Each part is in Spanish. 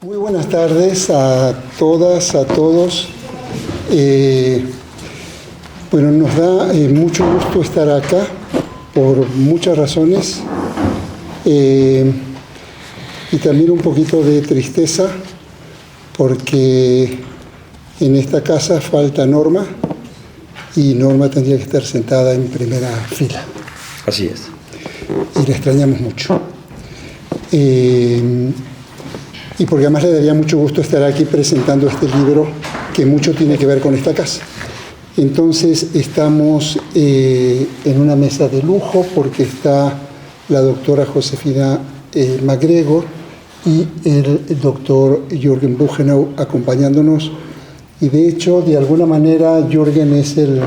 Muy buenas tardes a todas, a todos. Bueno, nos da mucho gusto estar acá por muchas razones y también un poquito de tristeza porque en esta casa falta Norma y Norma tendría que estar sentada en primera fila. Así es. Y la extrañamos mucho. Y porque además le daría mucho gusto estar aquí presentando este libro que mucho tiene que ver con esta casa. Entonces estamos en una mesa de lujo porque está la doctora Josefina MacGregor y el doctor Jürgen Buchenow acompañándonos. Y de hecho, de alguna manera, Jürgen es él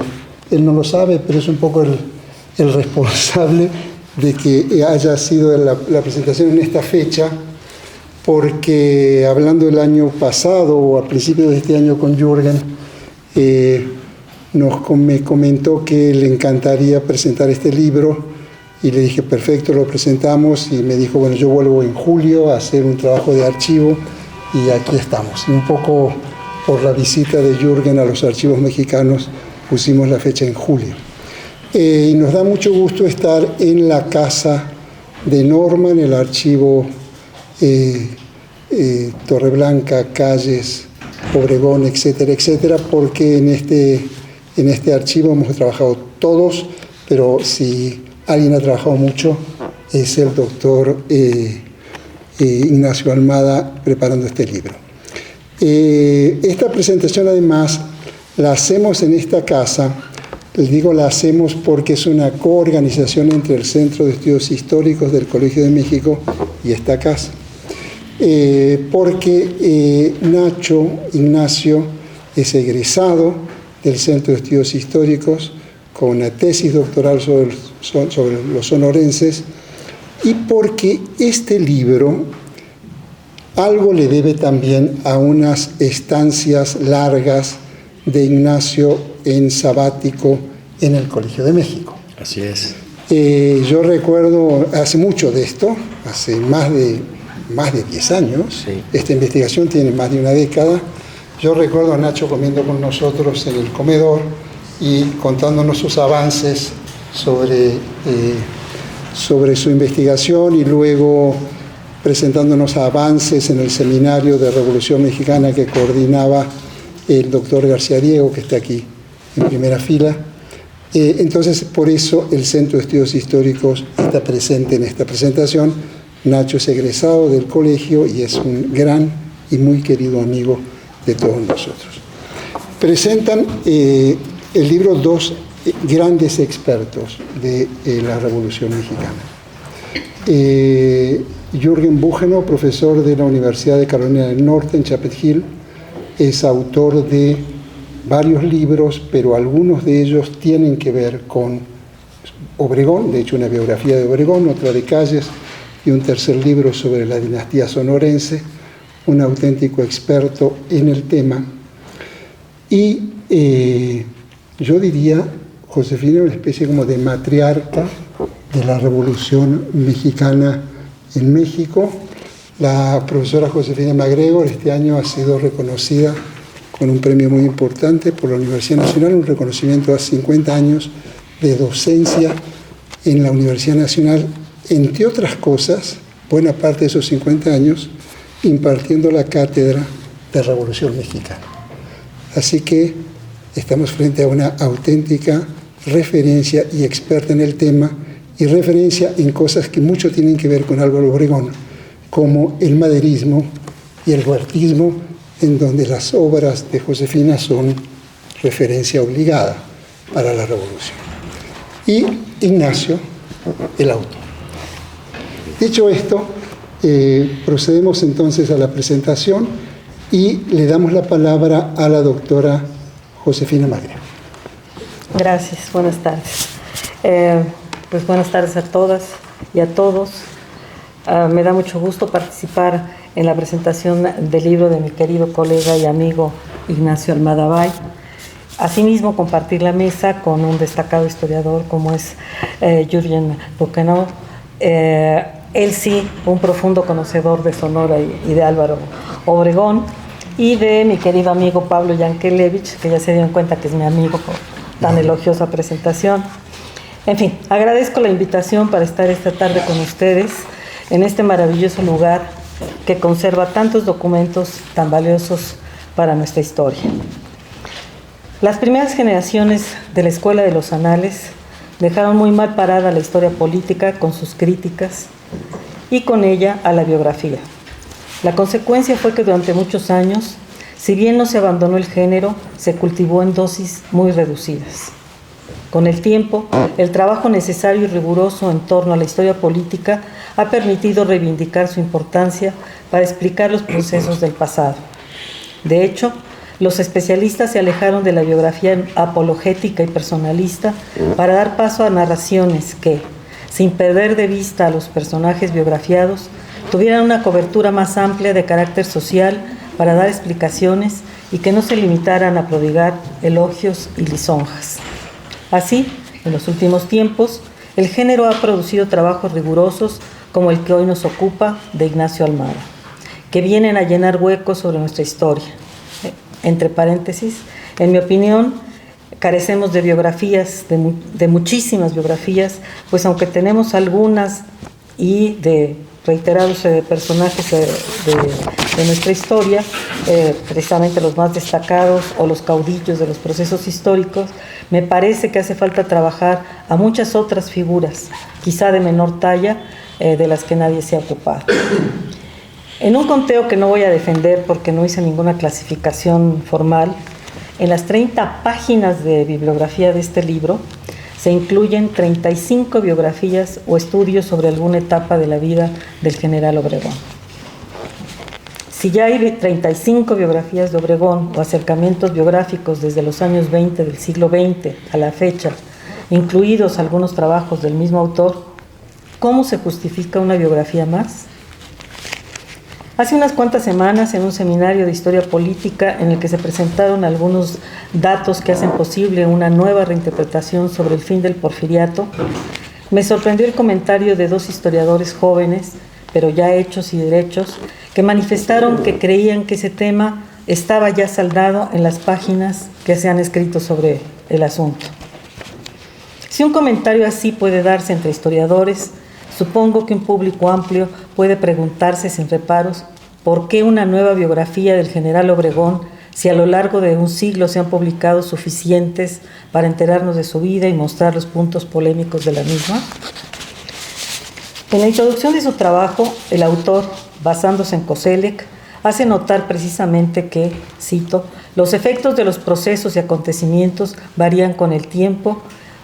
no lo sabe, pero es un poco el responsable de que haya sido la presentación en esta fecha, porque hablando del año pasado o a principios de este año con Jürgen, me comentó que le encantaría presentar este libro y le dije, perfecto, lo presentamos, y me dijo, bueno, yo vuelvo en julio a hacer un trabajo de archivo y aquí estamos. Y un poco por la visita de Jürgen a los archivos mexicanos pusimos la fecha en julio. Y nos da mucho gusto estar en la casa de Norma, en el archivo Torreblanca, Calles, Obregón, etcétera, etcétera, porque en este archivo hemos trabajado todos, pero si alguien ha trabajado mucho es el doctor Ignacio Almada preparando este libro. Esta presentación además la hacemos en esta casa. Les digo la hacemos porque es una coorganización entre el Centro de Estudios Históricos del Colegio de México y esta casa. Porque Ignacio es egresado del Centro de Estudios Históricos con una tesis doctoral sobre los sonorenses, y porque este libro algo le debe también a unas estancias largas de Ignacio en sabático en el Colegio de México. Así es. Yo recuerdo hace mucho de esto, hace más de 10 años, sí. Esta investigación tiene más de una década. Yo recuerdo a Nacho comiendo con nosotros en el comedor y contándonos sus avances sobre su investigación, y luego presentándonos avances en el seminario de Revolución Mexicana que coordinaba el doctor García Diego, que está aquí en primera fila. Entonces, por eso el Centro de Estudios Históricos está presente en esta presentación. Nacho es egresado del colegio y es un gran y muy querido amigo de todos nosotros. Presentan el libro dos grandes expertos de la Revolución Mexicana. Jürgen Buchenow, profesor de la Universidad de Carolina del Norte en Chapel Hill, es autor de varios libros, pero algunos de ellos tienen que ver con Obregón, de hecho una biografía de Obregón, otra de Calles, y un tercer libro sobre la dinastía sonorense, un auténtico experto en el tema. Y yo diría, Josefina, una especie como de matriarca de la Revolución Mexicana en México. La profesora Josefina MacGregor este año ha sido reconocida con un premio muy importante por la Universidad Nacional, un reconocimiento a 50 años de docencia en la Universidad Nacional, entre otras cosas, buena parte de esos 50 años, impartiendo la cátedra de Revolución Mexicana. Así que estamos frente a una auténtica referencia y experta en el tema, y referencia en cosas que mucho tienen que ver con Álvaro Obregón, como el maderismo y el huertismo, en donde las obras de Josefina son referencia obligada para la Revolución. Y Ignacio, el autor. Dicho esto, procedemos entonces a la presentación y le damos la palabra a la doctora Josefina MacGregor. Gracias, buenas tardes. Pues buenas tardes a todas y a todos. Me da mucho gusto participar en la presentación del libro de mi querido colega y amigo Ignacio Almada Bay. Asimismo, compartir la mesa con un destacado historiador como es Jürgen Buchenow. él sí, un profundo conocedor de Sonora y de Álvaro Obregón, y de mi querido amigo Pablo Yankelevich, que ya se dieron cuenta que es mi amigo por tan elogiosa presentación. En fin, agradezco la invitación para estar esta tarde con ustedes en este maravilloso lugar que conserva tantos documentos tan valiosos para nuestra historia. Las primeras generaciones de la Escuela de los Anales dejaron muy mal parada la historia política con sus críticas y con ella a la biografía. La consecuencia fue que durante muchos años, si bien no se abandonó el género, se cultivó en dosis muy reducidas. Con el tiempo, el trabajo necesario y riguroso en torno a la historia política ha permitido reivindicar su importancia para explicar los procesos del pasado. De hecho, los especialistas se alejaron de la biografía apologética y personalista para dar paso a narraciones que, sin perder de vista a los personajes biografiados, tuvieran una cobertura más amplia de carácter social para dar explicaciones y que no se limitaran a prodigar elogios y lisonjas. Así, en los últimos tiempos, el género ha producido trabajos rigurosos como el que hoy nos ocupa, de Ignacio Almada, que vienen a llenar huecos sobre nuestra historia. Entre paréntesis, en mi opinión, carecemos de biografías, de muchísimas biografías, pues aunque tenemos algunas y de reiterados personajes de nuestra historia, precisamente los más destacados o los caudillos de los procesos históricos, me parece que hace falta trabajar a muchas otras figuras, quizá de menor talla, de las que nadie se ha ocupado. En un conteo que no voy a defender porque no hice ninguna clasificación formal, en las 30 páginas de bibliografía de este libro se incluyen 35 biografías o estudios sobre alguna etapa de la vida del general Obregón. Si ya hay 35 biografías de Obregón o acercamientos biográficos desde los años 20 del siglo XX a la fecha, incluidos algunos trabajos del mismo autor, ¿cómo se justifica una biografía más? Hace unas cuantas semanas, en un seminario de historia política en el que se presentaron algunos datos que hacen posible una nueva reinterpretación sobre el fin del porfiriato, me sorprendió el comentario de dos historiadores jóvenes, pero ya hechos y derechos, que manifestaron que creían que ese tema estaba ya saldado en las páginas que se han escrito sobre el asunto. Si un comentario así puede darse entre historiadores, supongo que un público amplio puede preguntarse sin reparos por qué una nueva biografía del general Obregón, si a lo largo de un siglo se han publicado suficientes para enterarnos de su vida y mostrar los puntos polémicos de la misma. En la introducción de su trabajo, el autor, basándose en Koselleck, hace notar precisamente que, cito, los efectos de los procesos y acontecimientos varían con el tiempo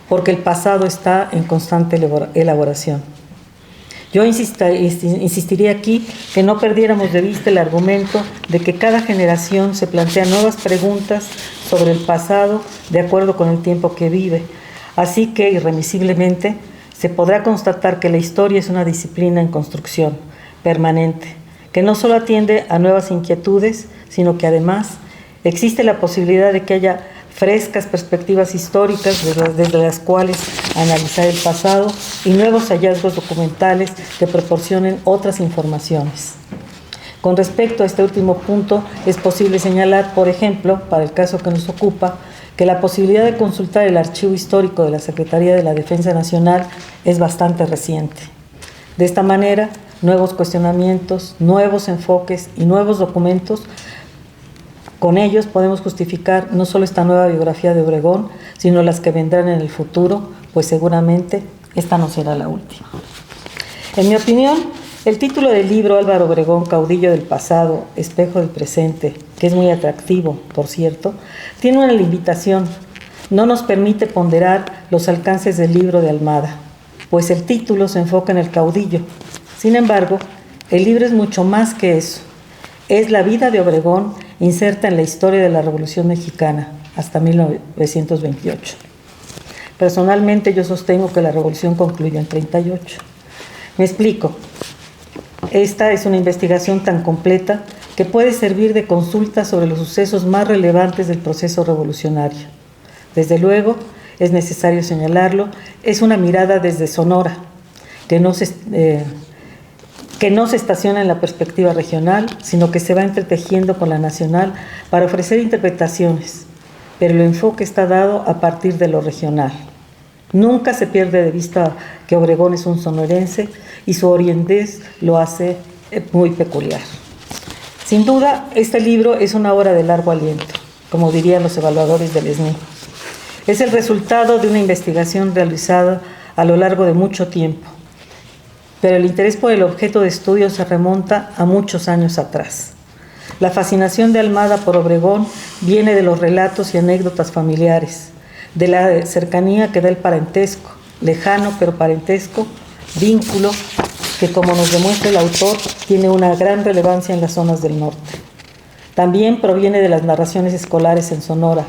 porque el pasado está en constante elaboración. Yo insistiría aquí que no perdiéramos de vista el argumento de que cada generación se plantea nuevas preguntas sobre el pasado de acuerdo con el tiempo que vive. Así que, irremisiblemente, se podrá constatar que la historia es una disciplina en construcción, permanente, que no solo atiende a nuevas inquietudes, sino que además existe la posibilidad de que haya frescas perspectivas históricas desde las cuales analizar el pasado y nuevos hallazgos documentales que proporcionen otras informaciones. Con respecto a este último punto, es posible señalar, por ejemplo, para el caso que nos ocupa, que la posibilidad de consultar el archivo histórico de la Secretaría de la Defensa Nacional es bastante reciente. De esta manera, nuevos cuestionamientos, nuevos enfoques y nuevos documentos, con ellos podemos justificar no solo esta nueva biografía de Obregón, sino las que vendrán en el futuro, pues seguramente esta no será la última. En mi opinión, el título del libro Álvaro Obregón, caudillo del pasado, espejo del presente, que es muy atractivo, por cierto, tiene una limitación. No nos permite ponderar los alcances del libro de Almada, pues el título se enfoca en el caudillo. Sin embargo, el libro es mucho más que eso. Es la vida de Obregón inserta en la historia de la Revolución Mexicana hasta 1928. Personalmente, yo sostengo que la Revolución concluyó en 1938. Me explico. Esta es una investigación tan completa que puede servir de consulta sobre los sucesos más relevantes del proceso revolucionario. Desde luego, es necesario señalarlo, es una mirada desde Sonora, que no se que no se estaciona en la perspectiva regional, sino que se va entretejiendo con la nacional para ofrecer interpretaciones, pero el enfoque está dado a partir de lo regional. Nunca se pierde de vista que Obregón es un sonorense y su orientez lo hace muy peculiar. Sin duda, este libro es una obra de largo aliento, como dirían los evaluadores del SNI. Es el resultado de una investigación realizada a lo largo de mucho tiempo, pero el interés por el objeto de estudio se remonta a muchos años atrás. La fascinación de Almada por Obregón viene de los relatos y anécdotas familiares, de la cercanía que da el parentesco, lejano pero parentesco, vínculo que, como nos demuestra el autor, tiene una gran relevancia en las zonas del norte. También proviene de las narraciones escolares en Sonora,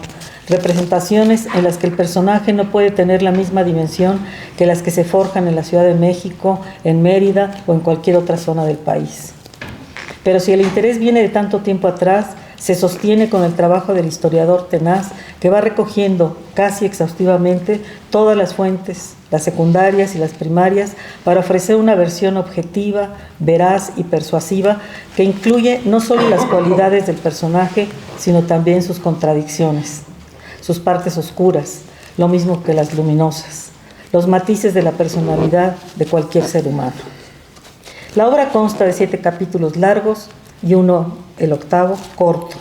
representaciones en las que el personaje no puede tener la misma dimensión que las que se forjan en la Ciudad de México, en Mérida o en cualquier otra zona del país. Pero si el interés viene de tanto tiempo atrás, se sostiene con el trabajo del historiador tenaz que va recogiendo casi exhaustivamente todas las fuentes, las secundarias y las primarias, para ofrecer una versión objetiva, veraz y persuasiva que incluye no solo las cualidades del personaje, sino también sus contradicciones, sus partes oscuras, lo mismo que las luminosas, los matices de la personalidad de cualquier ser humano. La obra consta de 7 capítulos largos y uno, el octavo, corto,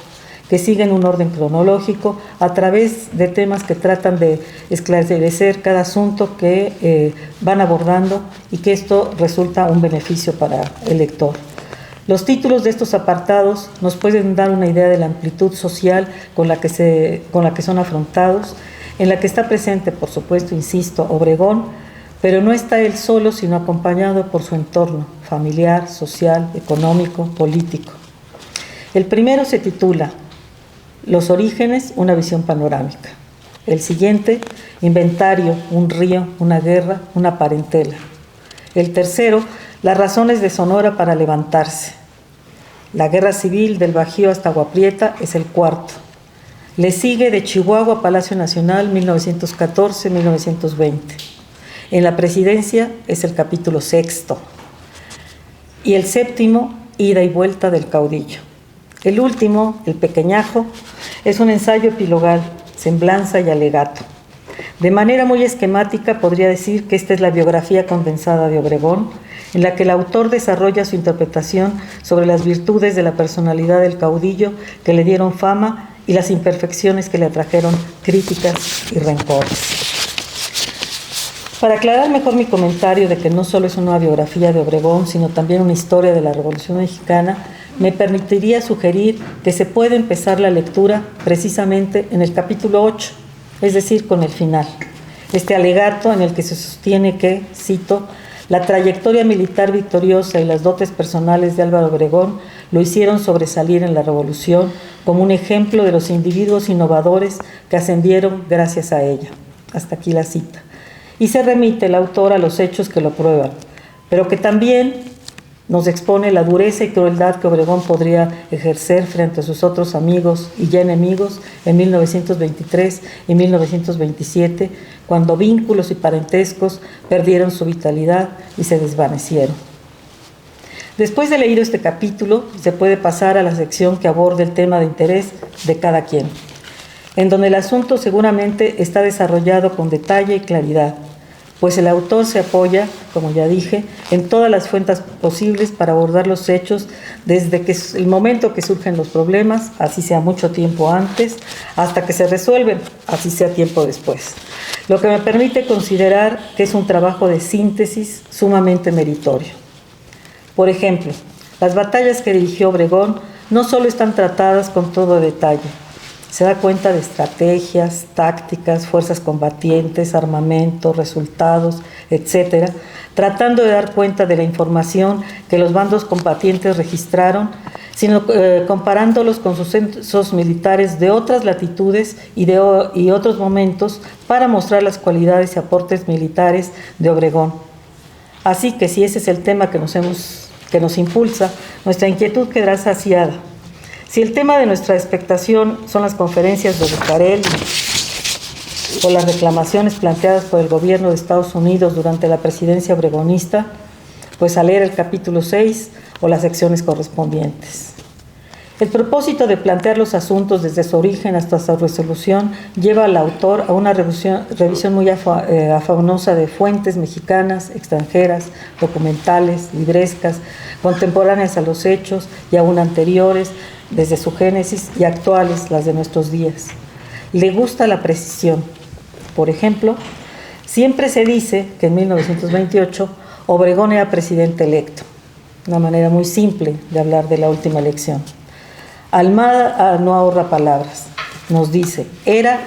que siguen un orden cronológico a través de temas que tratan de esclarecer cada asunto que van abordando, y que esto resulta un beneficio para el lector. Los títulos de estos apartados nos pueden dar una idea de la amplitud social con la que son afrontados, en la que está presente, por supuesto, insisto, Obregón, pero no está él solo, sino acompañado por su entorno familiar, social, económico, político. El primero se titula Los orígenes, una visión panorámica. El siguiente, Inventario, un río, una guerra, una parentela. El tercero, Las razones de Sonora para levantarse. La guerra civil del Bajío hasta Agua Prieta es el cuarto. Le sigue De Chihuahua a Palacio Nacional, 1914-1920. En la presidencia es el capítulo 6. Y el séptimo, Ida y vuelta del caudillo. El último, El pequeñajo, es un ensayo epilogal, semblanza y alegato. De manera muy esquemática podría decir que esta es la biografía condensada de Obregón, en la que el autor desarrolla su interpretación sobre las virtudes de la personalidad del caudillo que le dieron fama y las imperfecciones que le atrajeron críticas y rencores. Para aclarar mejor mi comentario de que no solo es una biografía de Obregón, sino también una historia de la Revolución Mexicana, me permitiría sugerir que se puede empezar la lectura precisamente en el capítulo 8, es decir, con el final. Este alegato en el que se sostiene que, cito, la trayectoria militar victoriosa y las dotes personales de Álvaro Obregón lo hicieron sobresalir en la Revolución como un ejemplo de los individuos innovadores que ascendieron gracias a ella. Hasta aquí la cita. Y se remite el autor a los hechos que lo prueban, pero que también nos expone la dureza y crueldad que Obregón podría ejercer frente a sus otros amigos y ya enemigos en 1923 y 1927, cuando vínculos y parentescos perdieron su vitalidad y se desvanecieron. Después de leído este capítulo, se puede pasar a la sección que aborda el tema de interés de cada quien, en donde el asunto seguramente está desarrollado con detalle y claridad, pues el autor se apoya, como ya dije, en todas las fuentes posibles para abordar los hechos desde que el momento que surgen los problemas, así sea mucho tiempo antes, hasta que se resuelven, así sea tiempo después. Lo que me permite considerar que es un trabajo de síntesis sumamente meritorio. Por ejemplo, las batallas que dirigió Obregón no solo están tratadas con todo detalle, se da cuenta de estrategias, tácticas, fuerzas combatientes, armamento, resultados, etcétera, tratando de dar cuenta de la información que los bandos combatientes registraron, sino comparándolos con sus centros militares de otras latitudes y otros momentos para mostrar las cualidades y aportes militares de Obregón. Así que si ese es el tema que nos impulsa, nuestra inquietud quedará saciada. Si el tema de nuestra expectación son las conferencias de Bucareli o las reclamaciones planteadas por el gobierno de Estados Unidos durante la presidencia obregonista, pues a leer el capítulo 6 o las secciones correspondientes. El propósito de plantear los asuntos desde su origen hasta su resolución lleva al autor a una revisión muy afanosa de fuentes mexicanas, extranjeras, documentales, librescas, contemporáneas a los hechos y aún anteriores, desde su génesis, y actuales, las de nuestros días. Le gusta la precisión. Por ejemplo, siempre se dice que en 1928 Obregón era presidente electo, una manera muy simple de hablar de la última elección. Almada no ahorra palabras, nos dice, era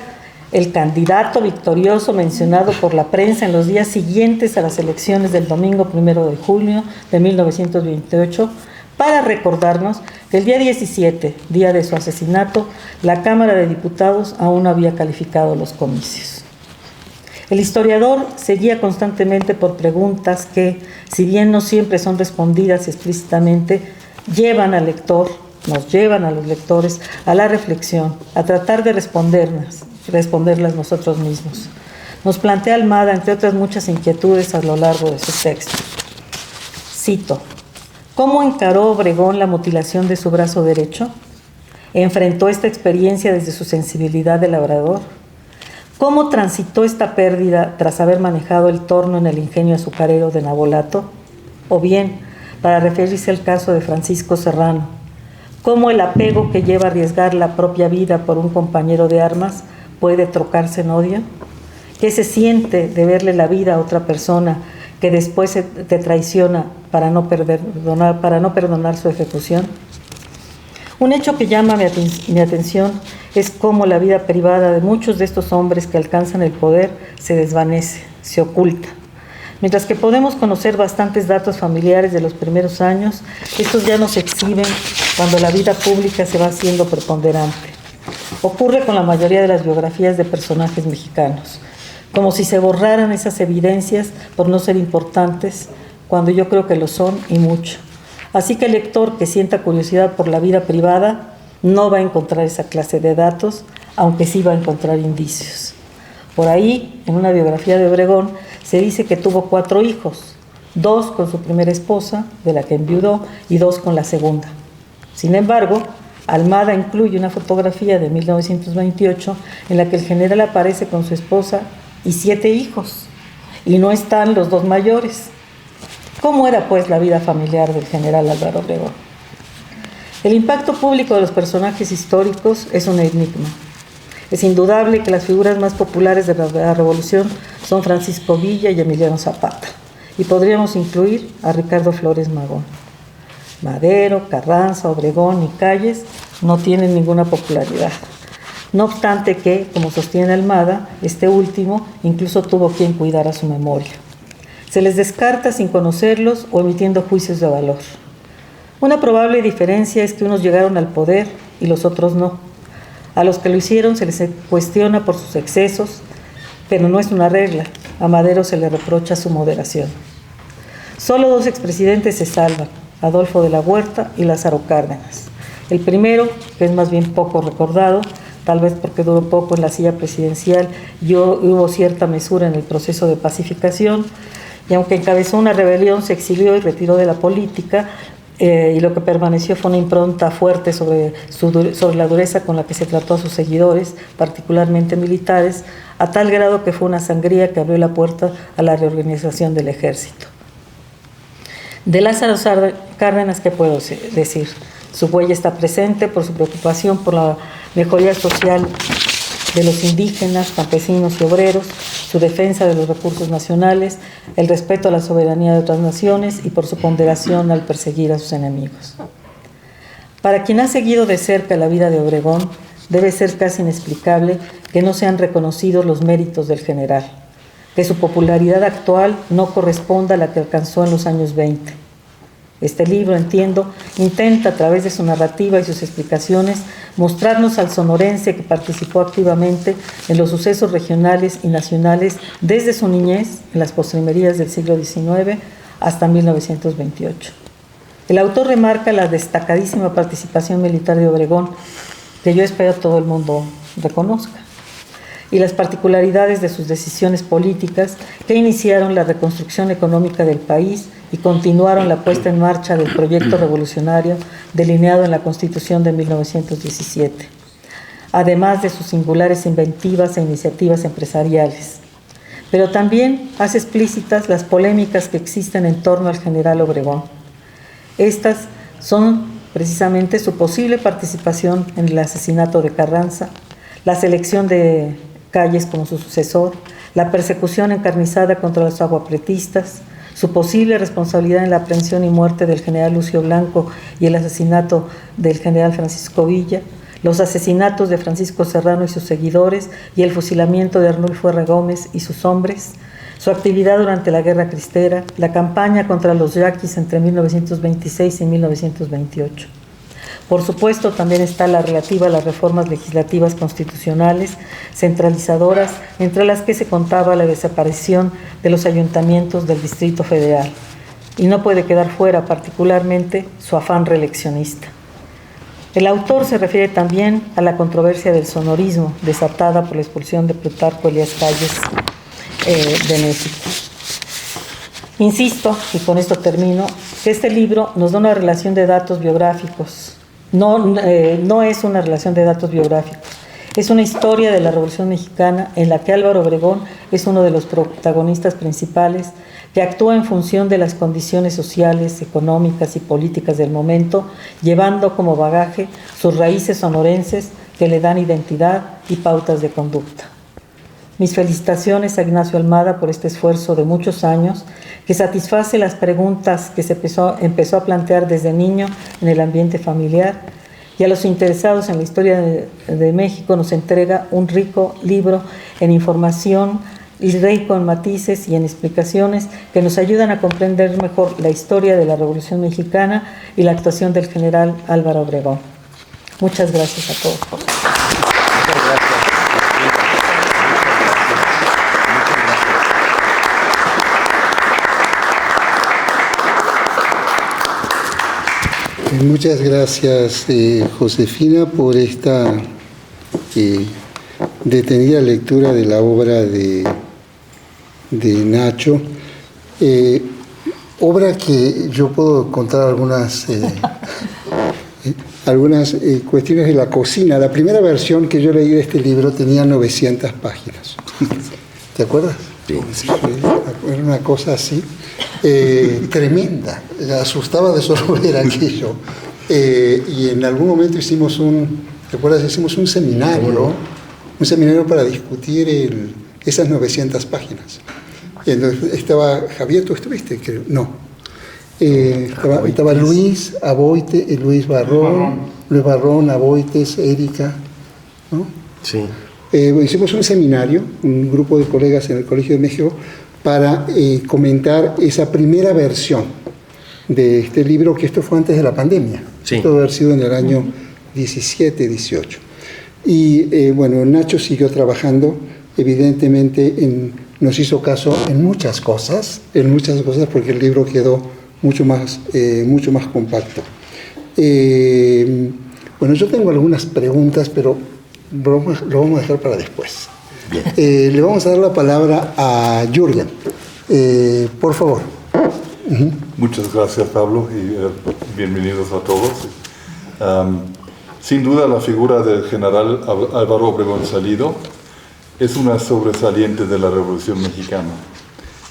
el candidato victorioso mencionado por la prensa en los días siguientes a las elecciones del domingo 1 de julio de 1928, para recordarnos que el día 17, día de su asesinato, la Cámara de Diputados aún no había calificado los comicios. El historiador se guía constantemente por preguntas que, si bien no siempre son respondidas explícitamente, nos llevan a los lectores a la reflexión, a tratar de responderlas nosotros mismos. Nos plantea Almada, entre otras muchas inquietudes, a lo largo de su texto. Cito: ¿cómo encaró Obregón la mutilación de su brazo derecho? ¿Enfrentó esta experiencia desde su sensibilidad de labrador? ¿Cómo transitó esta pérdida tras haber manejado el torno en el ingenio azucarero de Nabolato? O bien, para referirse al caso de Francisco Serrano, ¿cómo el apego que lleva a arriesgar la propia vida por un compañero de armas puede trocarse en odio? ¿Qué se siente de verle la vida a otra persona que después te traiciona para no perdonar su ejecución? Un hecho que llama mi atención es cómo la vida privada de muchos de estos hombres que alcanzan el poder se desvanece, se oculta. Mientras que podemos conocer bastantes datos familiares de los primeros años, estos ya no se exhiben cuando la vida pública se va haciendo preponderante. Ocurre con la mayoría de las biografías de personajes mexicanos, como si se borraran esas evidencias por no ser importantes, cuando yo creo que lo son y mucho. Así que el lector que sienta curiosidad por la vida privada no va a encontrar esa clase de datos, aunque sí va a encontrar indicios. Por ahí, en una biografía de Obregón, se dice que tuvo 4 hijos, 2 con su primera esposa, de la que enviudó, y 2 con la segunda. Sin embargo, Almada incluye una fotografía de 1928 en la que el general aparece con su esposa y 7 hijos, y no están los 2 mayores. ¿Cómo era, pues, la vida familiar del general Álvaro Obregón? El impacto público de los personajes históricos es un enigma. Es indudable que las figuras más populares de la Revolución son Francisco Villa y Emiliano Zapata, y podríamos incluir a Ricardo Flores Magón. Madero, Carranza, Obregón y Calles no tienen ninguna popularidad. No obstante que, como sostiene Almada, este último incluso tuvo quien cuidara su memoria. Se les descarta sin conocerlos o emitiendo juicios de valor. Una probable diferencia es que unos llegaron al poder y los otros no. A los que lo hicieron se les cuestiona por sus excesos, pero no es una regla. A Madero se le reprocha su moderación. Solo 2 expresidentes se salvan: Adolfo de la Huerta y Lázaro Cárdenas. El primero, que es más bien poco recordado, tal vez porque duró poco en la silla presidencial y hubo cierta mesura en el proceso de pacificación, y aunque encabezó una rebelión, se exilió y retiró de la política, y lo que permaneció fue una impronta fuerte sobre la dureza con la que se trató a sus seguidores, particularmente militares, a tal grado que fue una sangría que abrió la puerta a la reorganización del ejército. De Lázaro Cárdenas, ¿qué puedo decir? Su huella está presente por su preocupación por la mejoría social de los indígenas, campesinos y obreros, su defensa de los recursos nacionales, el respeto a la soberanía de otras naciones y por su ponderación al perseguir a sus enemigos. Para quien ha seguido de cerca la vida de Obregón, debe ser casi inexplicable que no sean reconocidos los méritos del general, que su popularidad actual no corresponda a la que alcanzó en los años 20. Este libro, entiendo, intenta a través de su narrativa y sus explicaciones mostrarnos al sonorense que participó activamente en los sucesos regionales y nacionales desde su niñez, en las postrimerías del siglo XIX, hasta 1928. El autor remarca la destacadísima participación militar de Obregón, que yo espero todo el mundo reconozca. y las particularidades de sus decisiones políticas que iniciaron la reconstrucción económica del país y continuaron la puesta en marcha del proyecto revolucionario delineado en la Constitución de 1917, además de sus singulares inventivas e iniciativas empresariales. Pero también hace explícitas las polémicas que existen en torno al general Obregón. Estas son precisamente su posible participación en el asesinato de Carranza, la selección de Calles como su sucesor, la persecución encarnizada contra los aguapretistas, su posible responsabilidad en la aprehensión y muerte del general Lucio Blanco y el asesinato del general Francisco Villa, los asesinatos de Francisco Serrano y sus seguidores y el fusilamiento de Arnulfo R. Gómez y sus hombres, su actividad durante la Guerra Cristera, la campaña contra los yaquis entre 1926 y 1928. Por supuesto, también está la relativa a las reformas legislativas constitucionales centralizadoras, entre las que se contaba la desaparición de los ayuntamientos del Distrito Federal. Y no puede quedar fuera particularmente su afán reeleccionista. El autor se refiere también a la controversia del sonorismo, desatada por la expulsión de Plutarco Elías Calles de México. Insisto, y con esto termino, que este libro nos da una relación de datos biográficos. No es una relación de datos biográficos, es una historia de la Revolución Mexicana en la que Álvaro Obregón es uno de los protagonistas principales, que actúa en función de las condiciones sociales, económicas y políticas del momento, llevando como bagaje sus raíces sonorenses que le dan identidad y pautas de conducta. Mis felicitaciones a Ignacio Almada por este esfuerzo de muchos años que satisface las preguntas que se empezó a plantear desde niño en el ambiente familiar, y a los interesados en la historia de México nos entrega un rico libro en información y rico en matices y en explicaciones que nos ayudan a comprender mejor la historia de la Revolución Mexicana y la actuación del general Álvaro Obregón. Muchas gracias a todos por su atención. Muchas gracias, Josefina, por esta detenida lectura de la obra de Nacho. Obra que yo puedo contar algunas cuestiones de la cocina. La primera versión que yo leí de este libro tenía 900 páginas. ¿Te acuerdas? Sí. Era una cosa así. Tremenda, asustaba de solo ver aquello. Y en algún momento hicimos hicimos un seminario para discutir esas 900 páginas. Y entonces estaba Javier, ¿tú estuviste? Creo. No. Estaba Luis Aboite, Luis Barrón, Aboites, Erika, ¿no? Sí. Hicimos un seminario, un grupo de colegas en el Colegio de México, para comentar esa primera versión de este libro, que esto fue antes de la pandemia. Sí. Esto debe haber sido en el año 17, 18. Y bueno, Nacho siguió trabajando, evidentemente nos hizo caso en muchas cosas, porque el libro quedó mucho más compacto. Bueno, yo tengo algunas preguntas, pero lo vamos a dejar para después. Le vamos a dar la palabra a Jürgen. Por favor. Muchas gracias, Pablo, y bienvenidos a todos. Sin duda, la figura del general Álvaro Obregón Salido es una sobresaliente de la Revolución Mexicana,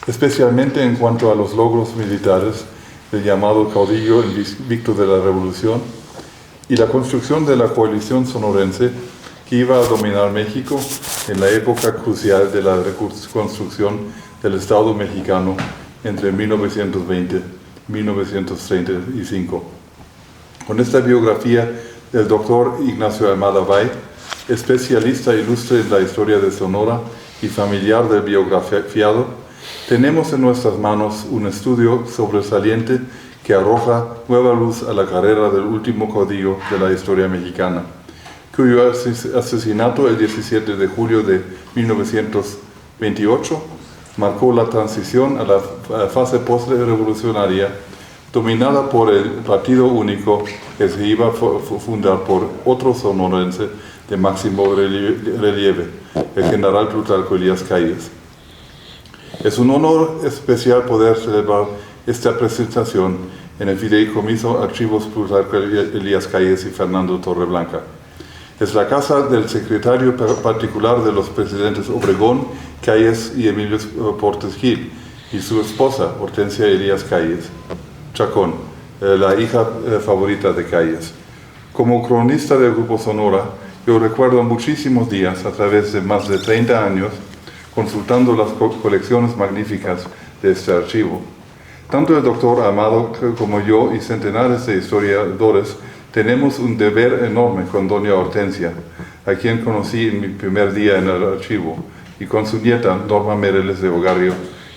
especialmente en cuanto a los logros militares del llamado caudillo invicto de la Revolución y la construcción de la coalición sonorense que iba a dominar México en la época crucial de la reconstrucción del Estado mexicano entre 1920 y 1935. Con esta biografía del doctor Ignacio Almada Bay, especialista ilustre en la historia de Sonora y familiar del biografiado, tenemos en nuestras manos un estudio sobresaliente que arroja nueva luz a la carrera del último caudillo de la historia mexicana, cuyo asesinato el 17 de julio de 1928 marcó la transición a la fase post-revolucionaria dominada por el Partido Único que se iba a fundar por otro sonorense de máximo relieve, el general Plutarco Elías Calles. Es un honor especial poder celebrar esta presentación en el Fideicomiso Archivos Plutarco Elías Calles y Fernando Torreblanca. Es la casa del secretario particular de los presidentes Obregón, Calles y Emilio Portes Gil, y su esposa, Hortensia Elías Calles Chacón, la hija favorita de Calles. Como cronista del Grupo Sonora, yo recuerdo muchísimos días, a través de más de 30 años, consultando las colecciones magníficas de este archivo. Tanto el doctor Amado como yo y centenares de historiadores tenemos un deber enorme con doña Hortensia, a quien conocí en mi primer día en el archivo, y con su nieta Norma Mereles de Ogarrio,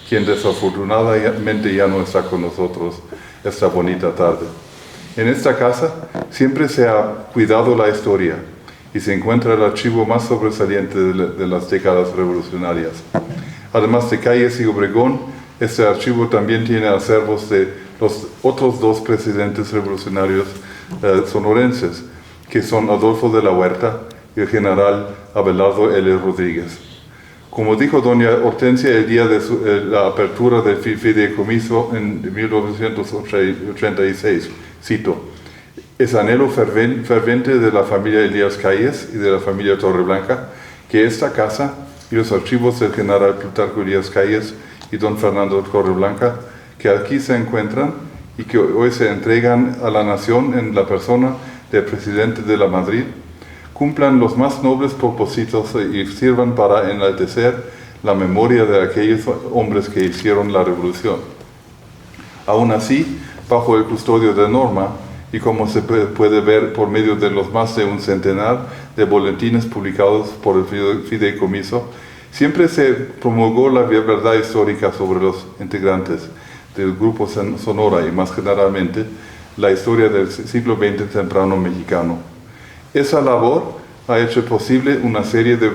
quien desafortunadamente ya no está con nosotros esta bonita tarde. En esta casa siempre se ha cuidado la historia y se encuentra el archivo más sobresaliente de las décadas revolucionarias. Además de Calles y Obregón, este archivo también tiene acervos de los otros dos presidentes revolucionarios sonorenses, que son Adolfo de la Huerta y el general Abelardo L. Rodríguez. Como dijo doña Hortensia el día de la apertura del fideicomiso en 1986, cito: "Es anhelo ferviente de la familia Elías Calles y de la familia Torreblanca que esta casa y los archivos del general Plutarco Elías Calles y don Fernando Torreblanca, que aquí se encuentran y que hoy se entregan a la nación en la persona del presidente de la Madrid, cumplan los más nobles propósitos y sirvan para enaltecer la memoria de aquellos hombres que hicieron la revolución. Aún así, bajo el custodio de Norma, y como se puede ver por medio de los más de un centenar de boletines publicados por el fideicomiso, siempre se promulgó la verdad histórica sobre los integrantes del Grupo Sonora y más generalmente la historia del siglo XX temprano mexicano. Esa labor ha hecho posible una serie de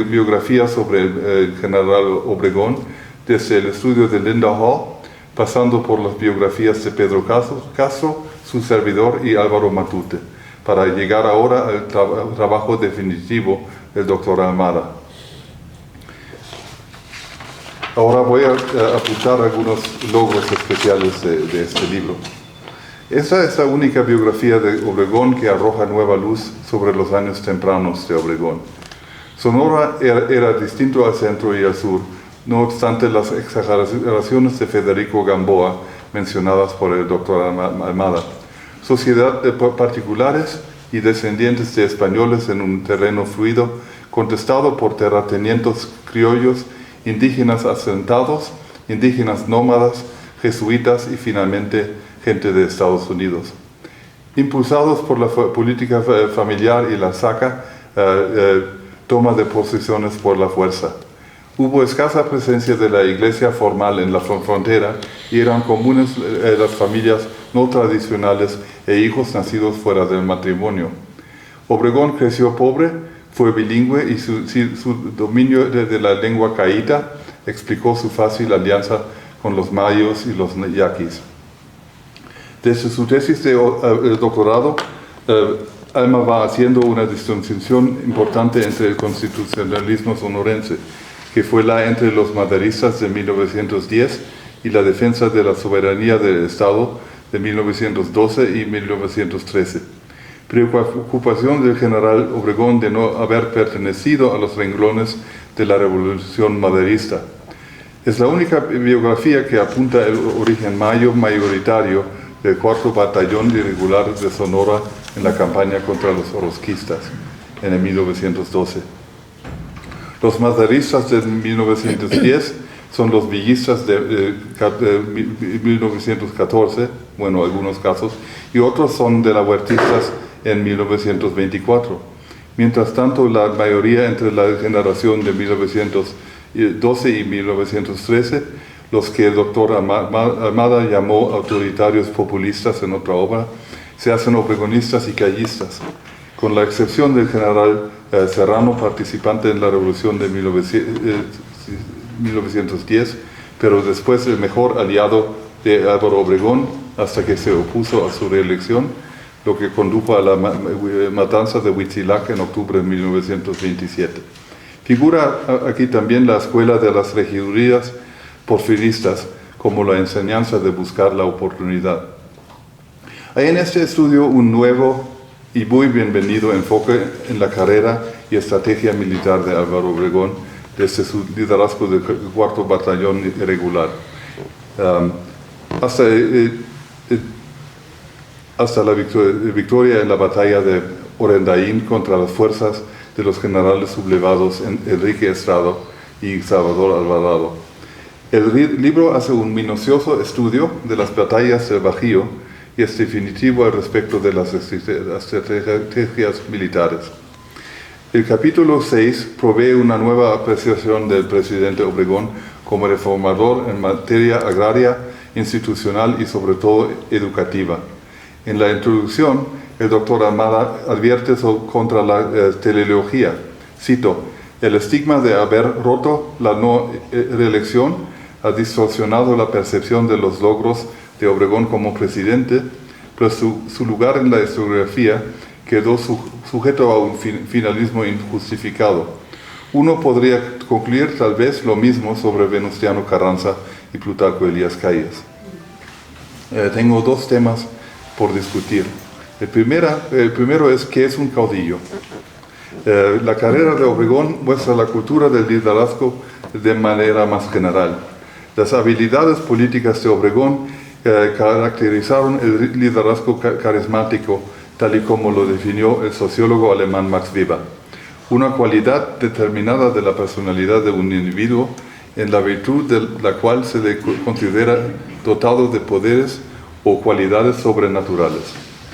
biografías sobre el general Obregón, desde el estudio de Linda Hall, pasando por las biografías de Pedro Castro, su servidor y Álvaro Matute, para llegar ahora al trabajo definitivo del doctor Almada. Ahora voy a apuntar algunos logros especiales de este libro. Esta es la única biografía de Obregón que arroja nueva luz sobre los años tempranos de Obregón. Sonora era distinto al centro y al sur, no obstante las exageraciones de Federico Gamboa mencionadas por el doctor Almada. Sociedad de particulares y descendientes de españoles en un terreno fluido, contestado por terratenientes criollos, indígenas asentados, indígenas nómadas, jesuitas y finalmente gente de Estados Unidos. Impulsados por la política familiar y la saca, toma de posiciones por la fuerza. Hubo escasa presencia de la iglesia formal en la frontera y eran comunes las familias no tradicionales e hijos nacidos fuera del matrimonio. Obregón creció pobre, fue bilingüe y su dominio de la lengua caíta explicó su fácil alianza con los mayos y los yaquis. Desde su tesis de doctorado, Alma va haciendo una distinción importante entre el constitucionalismo sonorense, que fue la entre los maderistas de 1910, y la defensa de la soberanía del Estado de 1912 y 1913. Preocupación del general Obregón de no haber pertenecido a los renglones de la revolución maderista. Es la única biografía que apunta el origen mayoritario del 4º Batallón Irregular de Sonora en la campaña contra los orozquistas en el 1912. Los maderistas de 1910 son los villistas de 1914, bueno, algunos casos, y otros son de la huertistas en 1924. Mientras tanto, la mayoría entre la generación de 1912 y 1913, los que el doctor Almada llamó autoritarios populistas en otra obra, se hacen obregonistas y callistas, con la excepción del general Serrano, participante en la revolución de 1910, pero después el mejor aliado de Álvaro Obregón, hasta que se opuso a su reelección, lo que condujo a la matanza de Huitzilac en octubre de 1927. Figura aquí también la escuela de las regidurías porfiristas como la enseñanza de buscar la oportunidad. Hay en este estudio un nuevo y muy bienvenido enfoque en la carrera y estrategia militar de Álvaro Obregón desde su liderazgo del 4º Batallón Irregular. Hasta la victoria en la batalla de Orendaín contra las fuerzas de los generales sublevados Enrique Estrado y Salvador Alvarado. El libro hace un minucioso estudio de las batallas del Bajío y es definitivo al respecto de las estrategias militares. El capítulo 6 provee una nueva apreciación del presidente Obregón como reformador en materia agraria, institucional y sobre todo educativa. En la introducción, el doctor Armada advierte contra la teleología. Cito: el estigma de haber roto la no reelección ha distorsionado la percepción de los logros de Obregón como presidente, pues su lugar en la historiografía quedó sujeto a un finalismo injustificado. Uno podría concluir tal vez lo mismo sobre Venustiano Carranza y Plutarco Elías Calles. Tengo dos temas por discutir. El primero es ¿qué es un caudillo? La carrera de Obregón muestra la cultura del liderazgo de manera más general. Las habilidades políticas de Obregón caracterizaron el liderazgo carismático, tal y como lo definió el sociólogo alemán Max Weber. Una cualidad determinada de la personalidad de un individuo en la virtud de la cual se le considera dotado de poderes o cualidades sobrenaturales,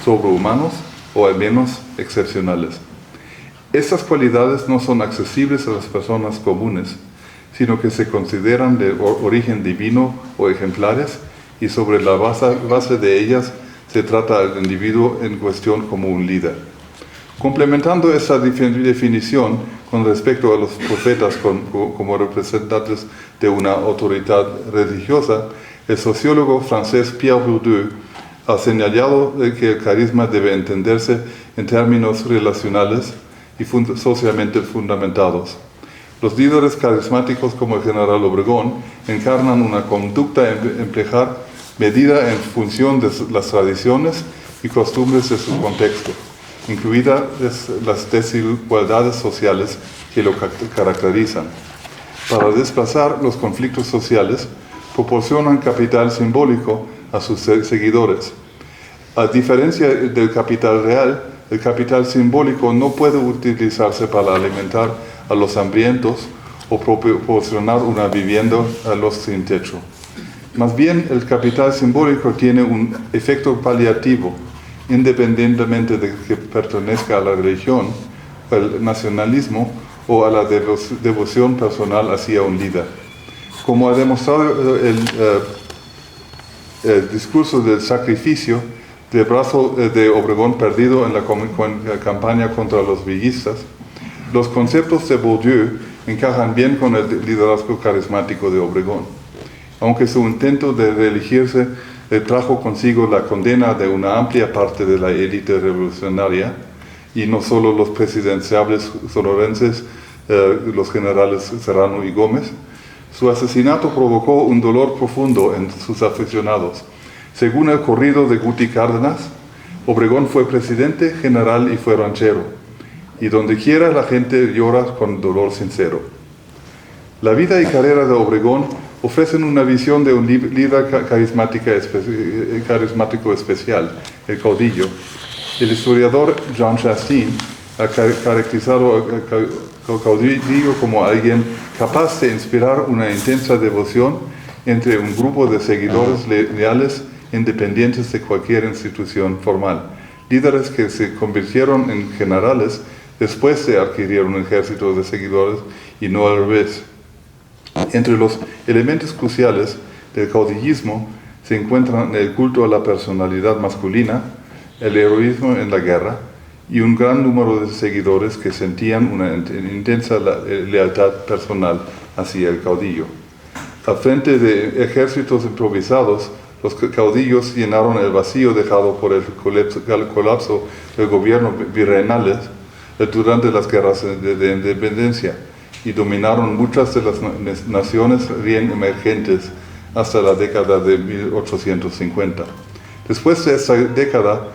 sobrehumanos o al menos excepcionales. Estas cualidades no son accesibles a las personas comunes, sino que se consideran de origen divino o ejemplares, y sobre la base de ellas se trata al individuo en cuestión como un líder. Complementando esta definición con respecto a los profetas como representantes de una autoridad religiosa, el sociólogo francés Pierre Bourdieu ha señalado que el carisma debe entenderse en términos relacionales y socialmente fundamentados. Los líderes carismáticos como el general Obregón encarnan una conducta emplear medida en función de las tradiciones y costumbres de su contexto, incluidas las desigualdades sociales que lo caracterizan. Para desplazar los conflictos sociales, proporcionan capital simbólico a sus seguidores. A diferencia del capital real, el capital simbólico no puede utilizarse para alimentar a los hambrientos o proporcionar una vivienda a los sin techo. Más bien, el capital simbólico tiene un efecto paliativo, independientemente de que pertenezca a la religión, al nacionalismo o a la devoción personal hacia un líder. Como ha demostrado el discurso del sacrificio del brazo de Obregón perdido en la campaña contra los villistas, los conceptos de Bourdieu encajan bien con el liderazgo carismático de Obregón. Aunque su intento de reelegirse trajo consigo la condena de una amplia parte de la élite revolucionaria, y no solo los presidenciables sonorenses, los generales Serrano y Gómez, su asesinato provocó un dolor profundo en sus aficionados. Según el corrido de Guti Cárdenas, Obregón fue presidente, general y fue ranchero, y donde quiera la gente llora con dolor sincero. La vida y carrera de Obregón ofrecen una visión de un líder carismático especial, el caudillo. El historiador Jean Chastain ha caracterizado al caudillo como alguien capaz de inspirar una intensa devoción entre un grupo de seguidores leales independientes de cualquier institución formal, líderes que se convirtieron en generales después de adquirir un ejército de seguidores y no al revés. Entre los elementos cruciales del caudillismo se encuentran el culto a la personalidad masculina, el heroísmo en la guerra y un gran número de seguidores que sentían una intensa lealtad personal hacia el caudillo. Al frente de ejércitos improvisados, los caudillos llenaron el vacío dejado por el colapso del gobierno virreinales durante las guerras de independencia y dominaron muchas de las naciones bien emergentes hasta la década de 1850. Después de esta década,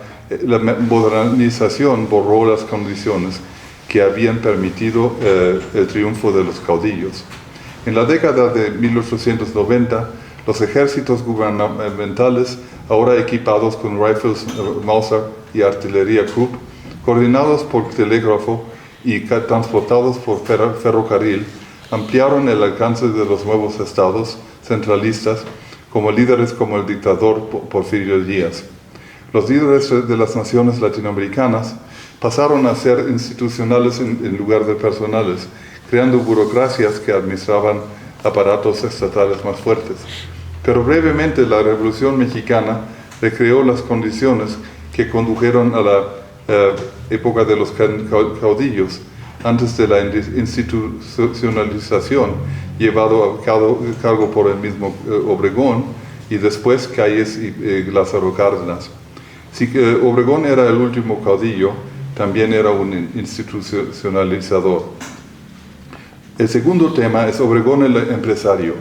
la modernización borró las condiciones que habían permitido el triunfo de los caudillos. En la década de 1890, los ejércitos gubernamentales, ahora equipados con rifles Mauser y artillería Krupp, coordinados por telégrafo y transportados por ferrocarril, ampliaron el alcance de los nuevos estados centralistas como líderes como el dictador Porfirio Díaz. Los líderes de las naciones latinoamericanas pasaron a ser institucionales en lugar de personales, creando burocracias que administraban aparatos estatales más fuertes. Pero brevemente la Revolución Mexicana recreó las condiciones que condujeron a la época de los caudillos, antes de la institucionalización llevado a cargo por el mismo Obregón y después Calles y Lázaro Cárdenas. Si Obregón era el último caudillo, también era un institucionalizador. El segundo tema es Obregón el empresario.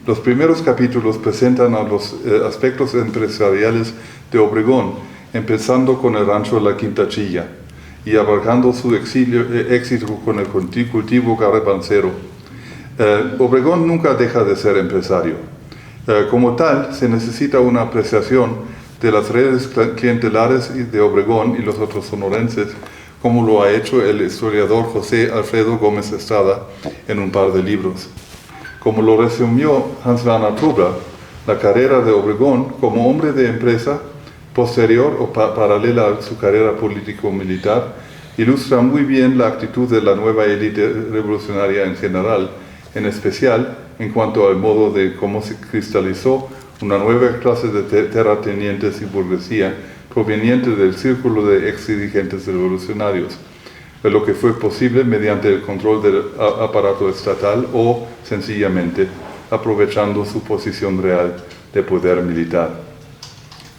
Los primeros capítulos presentan a los aspectos empresariales de Obregón, empezando con el rancho La Quintachilla y abarcando su éxito con el cultivo garrapancero. Obregón nunca deja de ser empresario. Como tal, se necesita una apreciación de las redes clientelares de Obregón y los otros sonorenses, como lo ha hecho el historiador José Alfredo Gómez Estrada en un par de libros. Como lo resumió Hans Werner Trubler, la carrera de Obregón como hombre de empresa, posterior o paralela a su carrera político-militar, ilustra muy bien la actitud de la nueva élite revolucionaria en general, en especial en cuanto al modo de cómo se cristalizó una nueva clase de terratenientes y burguesía proveniente del círculo de exdirigentes revolucionarios, de lo que fue posible mediante el control del aparato estatal o, sencillamente, aprovechando su posición real de poder militar.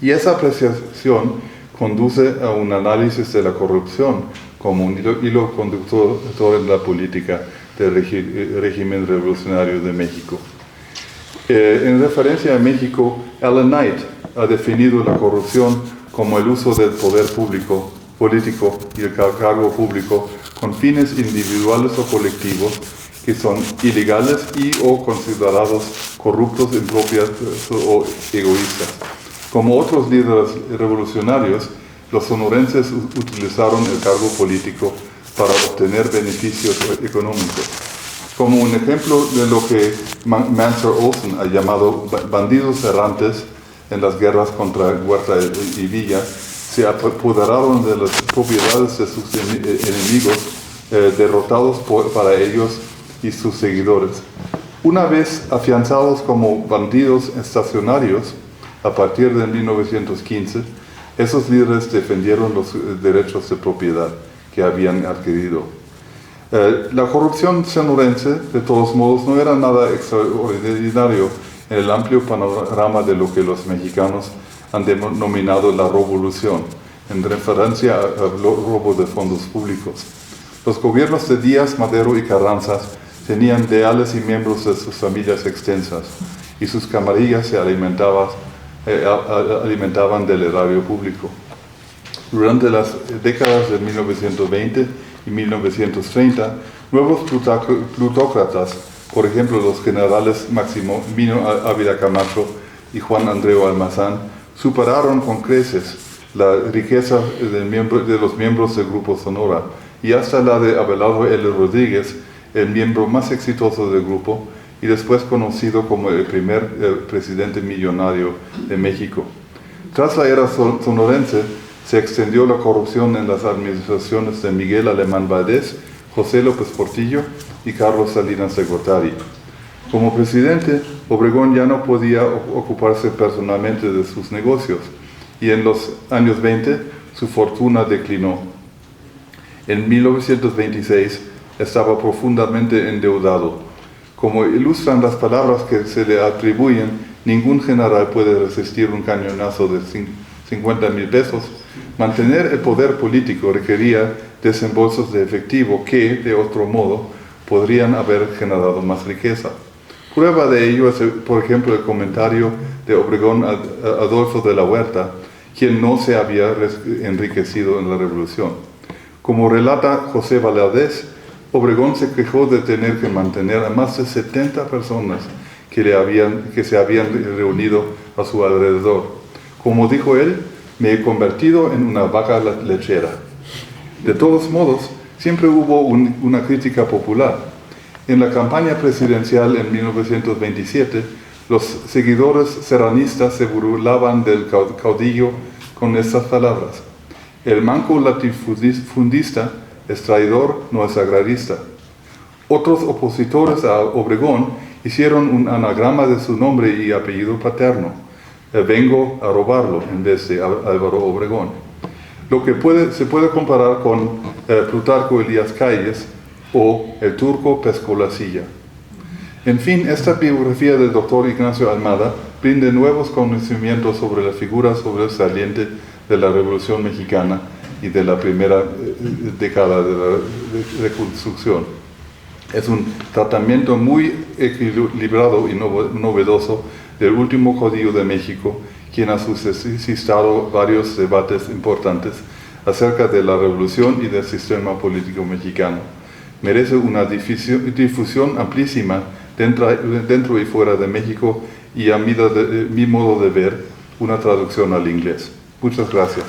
Y esa apreciación conduce a un análisis de la corrupción como un hilo conductor en la política del régimen revolucionario de México. En referencia a México, Alan Knight ha definido la corrupción como el uso del poder político y el cargo público con fines individuales o colectivos que son ilegales y o considerados corruptos, impropios o egoístas. Como otros líderes revolucionarios, los sonorenses utilizaron el cargo político para obtener beneficios económicos. Como un ejemplo de lo que Mansur Olson ha llamado bandidos errantes en las guerras contra Huerta y Villa, se apoderaron de las propiedades de sus enemigos, derrotados para ellos y sus seguidores. Una vez afianzados como bandidos estacionarios, a partir de 1915, esos líderes defendieron los derechos de propiedad que habían adquirido. La corrupción sonorense, de todos modos, no era nada extraordinario en el amplio panorama de lo que los mexicanos han denominado la revolución, en referencia al robo de fondos públicos. Los gobiernos de Díaz, Madero y Carranza tenían leales y miembros de sus familias extensas, y sus camarillas se alimentaban del erario público. Durante las décadas de 1920 y 1930, nuevos plutócratas, por ejemplo los generales Maximino Ávila Camacho y Juan Andreu Almazán, superaron con creces la riqueza de los miembros del Grupo Sonora y hasta la de Abelardo L. Rodríguez, el miembro más exitoso del grupo y después conocido como el primer presidente millonario de México. Tras la era sonorense, se extendió la corrupción en las administraciones de Miguel Alemán Valdés, José López Portillo y Carlos Salinas de Gortari. Como presidente, Obregón ya no podía ocuparse personalmente de sus negocios y en los años 20 su fortuna declinó. En 1926 estaba profundamente endeudado. Como ilustran las palabras que se le atribuyen, ningún general puede resistir un cañonazo de 50,000 pesos. Mantener el poder político requería desembolsos de efectivo que, de otro modo, podrían haber generado más riqueza. Prueba de ello es, por ejemplo, el comentario de Obregón a Adolfo de la Huerta, quien no se había enriquecido en la revolución. Como relata José Valadez, Obregón se quejó de tener que mantener a más de 70 personas que se habían reunido a su alrededor. Como dijo él, me he convertido en una vaca lechera. De todos modos, siempre hubo una crítica popular. En la campaña presidencial en 1927, los seguidores serranistas se burlaban del caudillo con estas palabras: el manco latifundista es traidor, no es agrarista. Otros opositores a Obregón hicieron un anagrama de su nombre y apellido paterno: vengo a robarlo, en vez de Álvaro Obregón. Lo que se puede comparar con Plutarco Elías Calles o el turco pescó la silla. En fin, esta biografía del doctor Ignacio Almada brinda nuevos conocimientos sobre la figura sobresaliente de la Revolución Mexicana y de la primera década de la Reconstrucción. Es un tratamiento muy equilibrado y novedoso del último caudillo de México, quien ha suscitado varios debates importantes acerca de la revolución y del sistema político mexicano. Merece una difusión amplísima dentro y fuera de México y, a mi modo de ver, una traducción al inglés. Muchas gracias.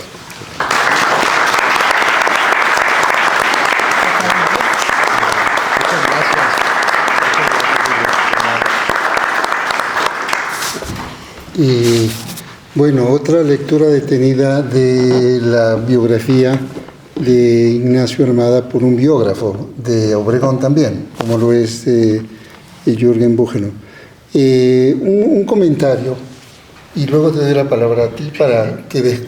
Y bueno, otra lectura detenida de la biografía de Ignacio Almada por un biógrafo de Obregón también, como lo es Jürgen Buchenow. Un comentario, y luego te doy la palabra a ti para que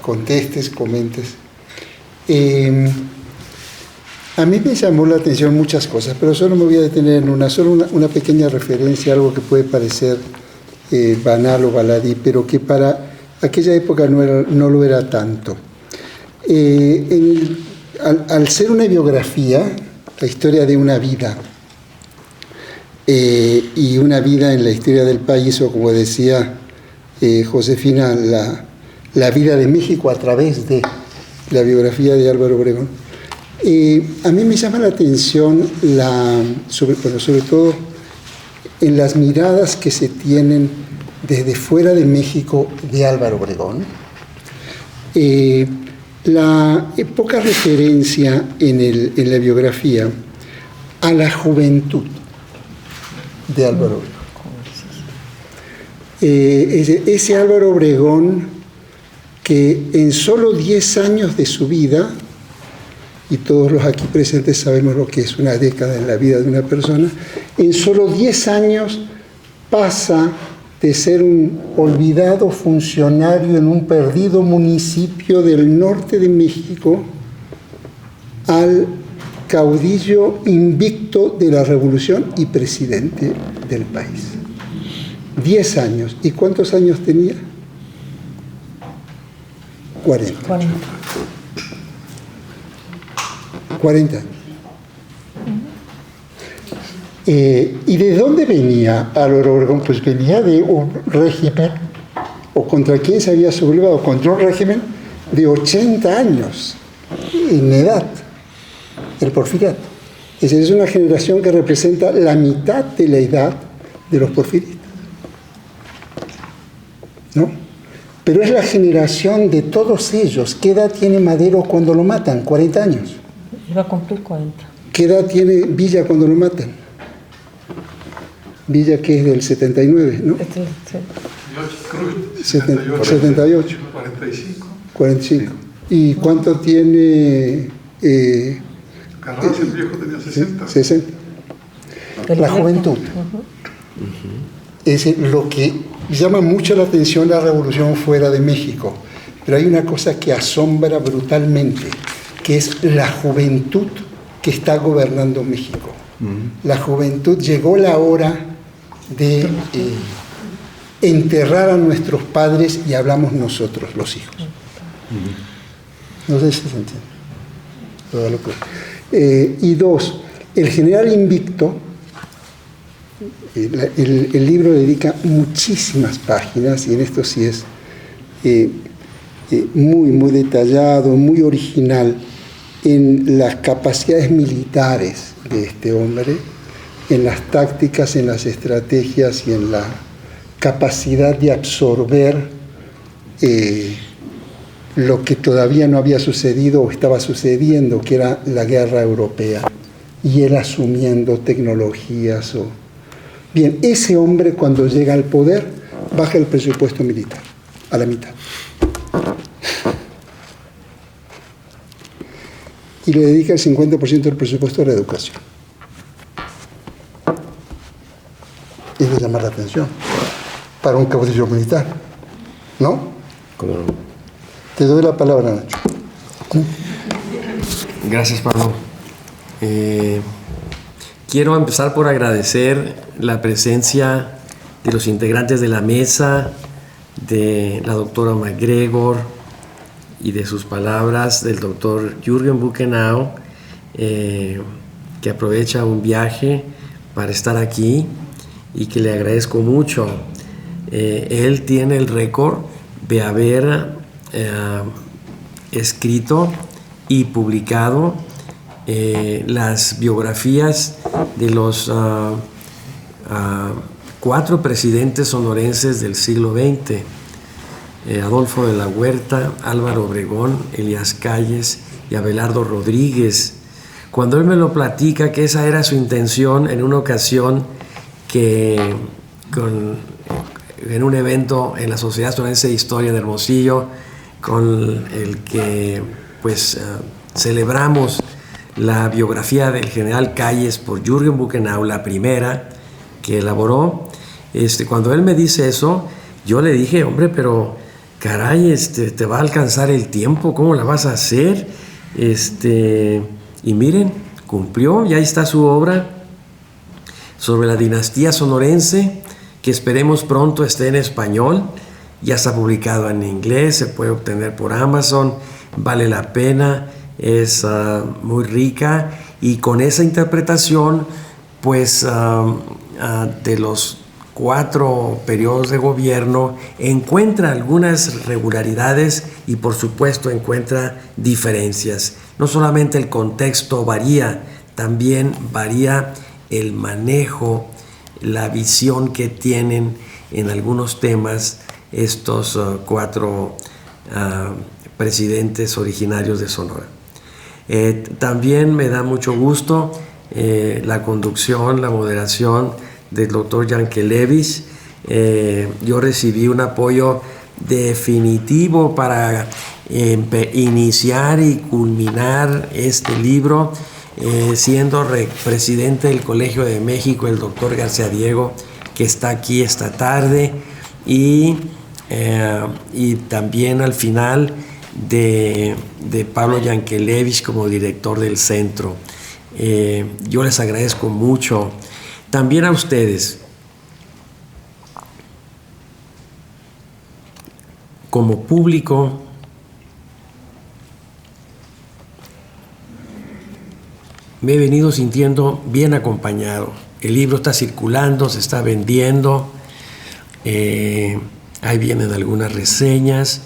contestes, comentes. A mí me llamó la atención muchas cosas, pero solo me voy a detener en una pequeña referencia, algo que puede parecer banal o baladí, pero que para aquella época no lo era tanto. Al ser una biografía, la historia de una vida, y una vida en la historia del país, o como decía Josefina, la vida de México a través de la biografía de Álvaro Obregón, a mí me llama la atención, sobre todo en las miradas que se tienen desde fuera de México de Álvaro Obregón, la poca referencia en la biografía a la juventud de Álvaro Obregón. Ese Álvaro Obregón que en solo 10 años de su vida, y todos los aquí presentes sabemos lo que es una década en la vida de una persona, en solo 10 años pasa de ser un olvidado funcionario en un perdido municipio del norte de México al caudillo invicto de la revolución y presidente del país. 10 años. ¿Y cuántos años tenía? 40. 40 años. ¿Y de dónde venía Álvaro Obregón? Pues venía de un régimen, o contra quién se había sublevado, contra un régimen de 80 años en edad, el porfiriato. Es decir, es una generación que representa la mitad de la edad de los porfiristas, ¿no? Pero es la generación de todos ellos. ¿Qué edad tiene Madero cuando lo matan? 40 años. Iba a cumplir 40. ¿Qué edad tiene Villa cuando lo matan? Villa, que es del 79, ¿no? 78. 45. ¿Y cuánto tiene? Carranza, el viejo, tenía 60. 60. La juventud. Es lo que llama mucho la atención la revolución fuera de México. Pero hay una cosa que asombra brutalmente, que es la juventud que está gobernando México. La juventud, llegó la hora de enterrar a nuestros padres y hablamos nosotros, los hijos. No sé si se entiende. Todo lo que... y dos, el general invicto, el libro dedica muchísimas páginas, y en esto sí es muy detallado, muy original en las capacidades militares de este hombre, en las tácticas, en las estrategias y en la capacidad de absorber lo que todavía no había sucedido o estaba sucediendo, que era la guerra europea, y él asumiendo tecnologías. Bien, ese hombre cuando llega al poder baja el presupuesto militar a la mitad. Y le dedica el 50% del presupuesto a la educación. Es de llamar la atención para un caudillo militar, ¿no? ¿Cómo no? Te doy la palabra, Nacho. Gracias, Pablo. Quiero empezar por agradecer la presencia de los integrantes de la mesa, de la doctora MacGregor y de sus palabras del doctor Jürgen Buchenau, que aprovecha un viaje para estar aquí y que le agradezco mucho. Él tiene el récord de haber escrito y publicado las biografías de los 4 presidentes sonorenses del siglo XX, Adolfo de la Huerta, Álvaro Obregón, Elías Calles y Abelardo Rodríguez. Cuando él me lo platica, que esa era su intención en una ocasión que en un evento en la Sociedad Sonorense de Historia de Hermosillo, con el que pues celebramos la biografía del general Calles por Jürgen Buchenau, la primera que elaboró. Cuando él me dice eso, yo le dije, hombre, pero caray, te va a alcanzar el tiempo, ¿cómo la vas a hacer? Y miren, cumplió, ya está su obra sobre la dinastía sonorense, que esperemos pronto esté en español. Ya está publicado en inglés, se puede obtener por Amazon, vale la pena, es muy rica, y con esa interpretación pues de los 4 periodos de gobierno encuentra algunas regularidades y por supuesto encuentra diferencias. No solamente el contexto varía, también varía el manejo, la visión que tienen en algunos temas estos 4 presidentes originarios de Sonora. También me da mucho gusto la conducción, la moderación del doctor Yankelevich. Yo recibí un apoyo definitivo para iniciar y culminar este libro, siendo presidente del Colegio de México el doctor García Diego, que está aquí esta tarde, y también al final de Pablo Yankelevich como director del centro. Yo les agradezco mucho. También a ustedes, como público, me he venido sintiendo bien acompañado. El libro está circulando, se está vendiendo, ahí vienen algunas reseñas,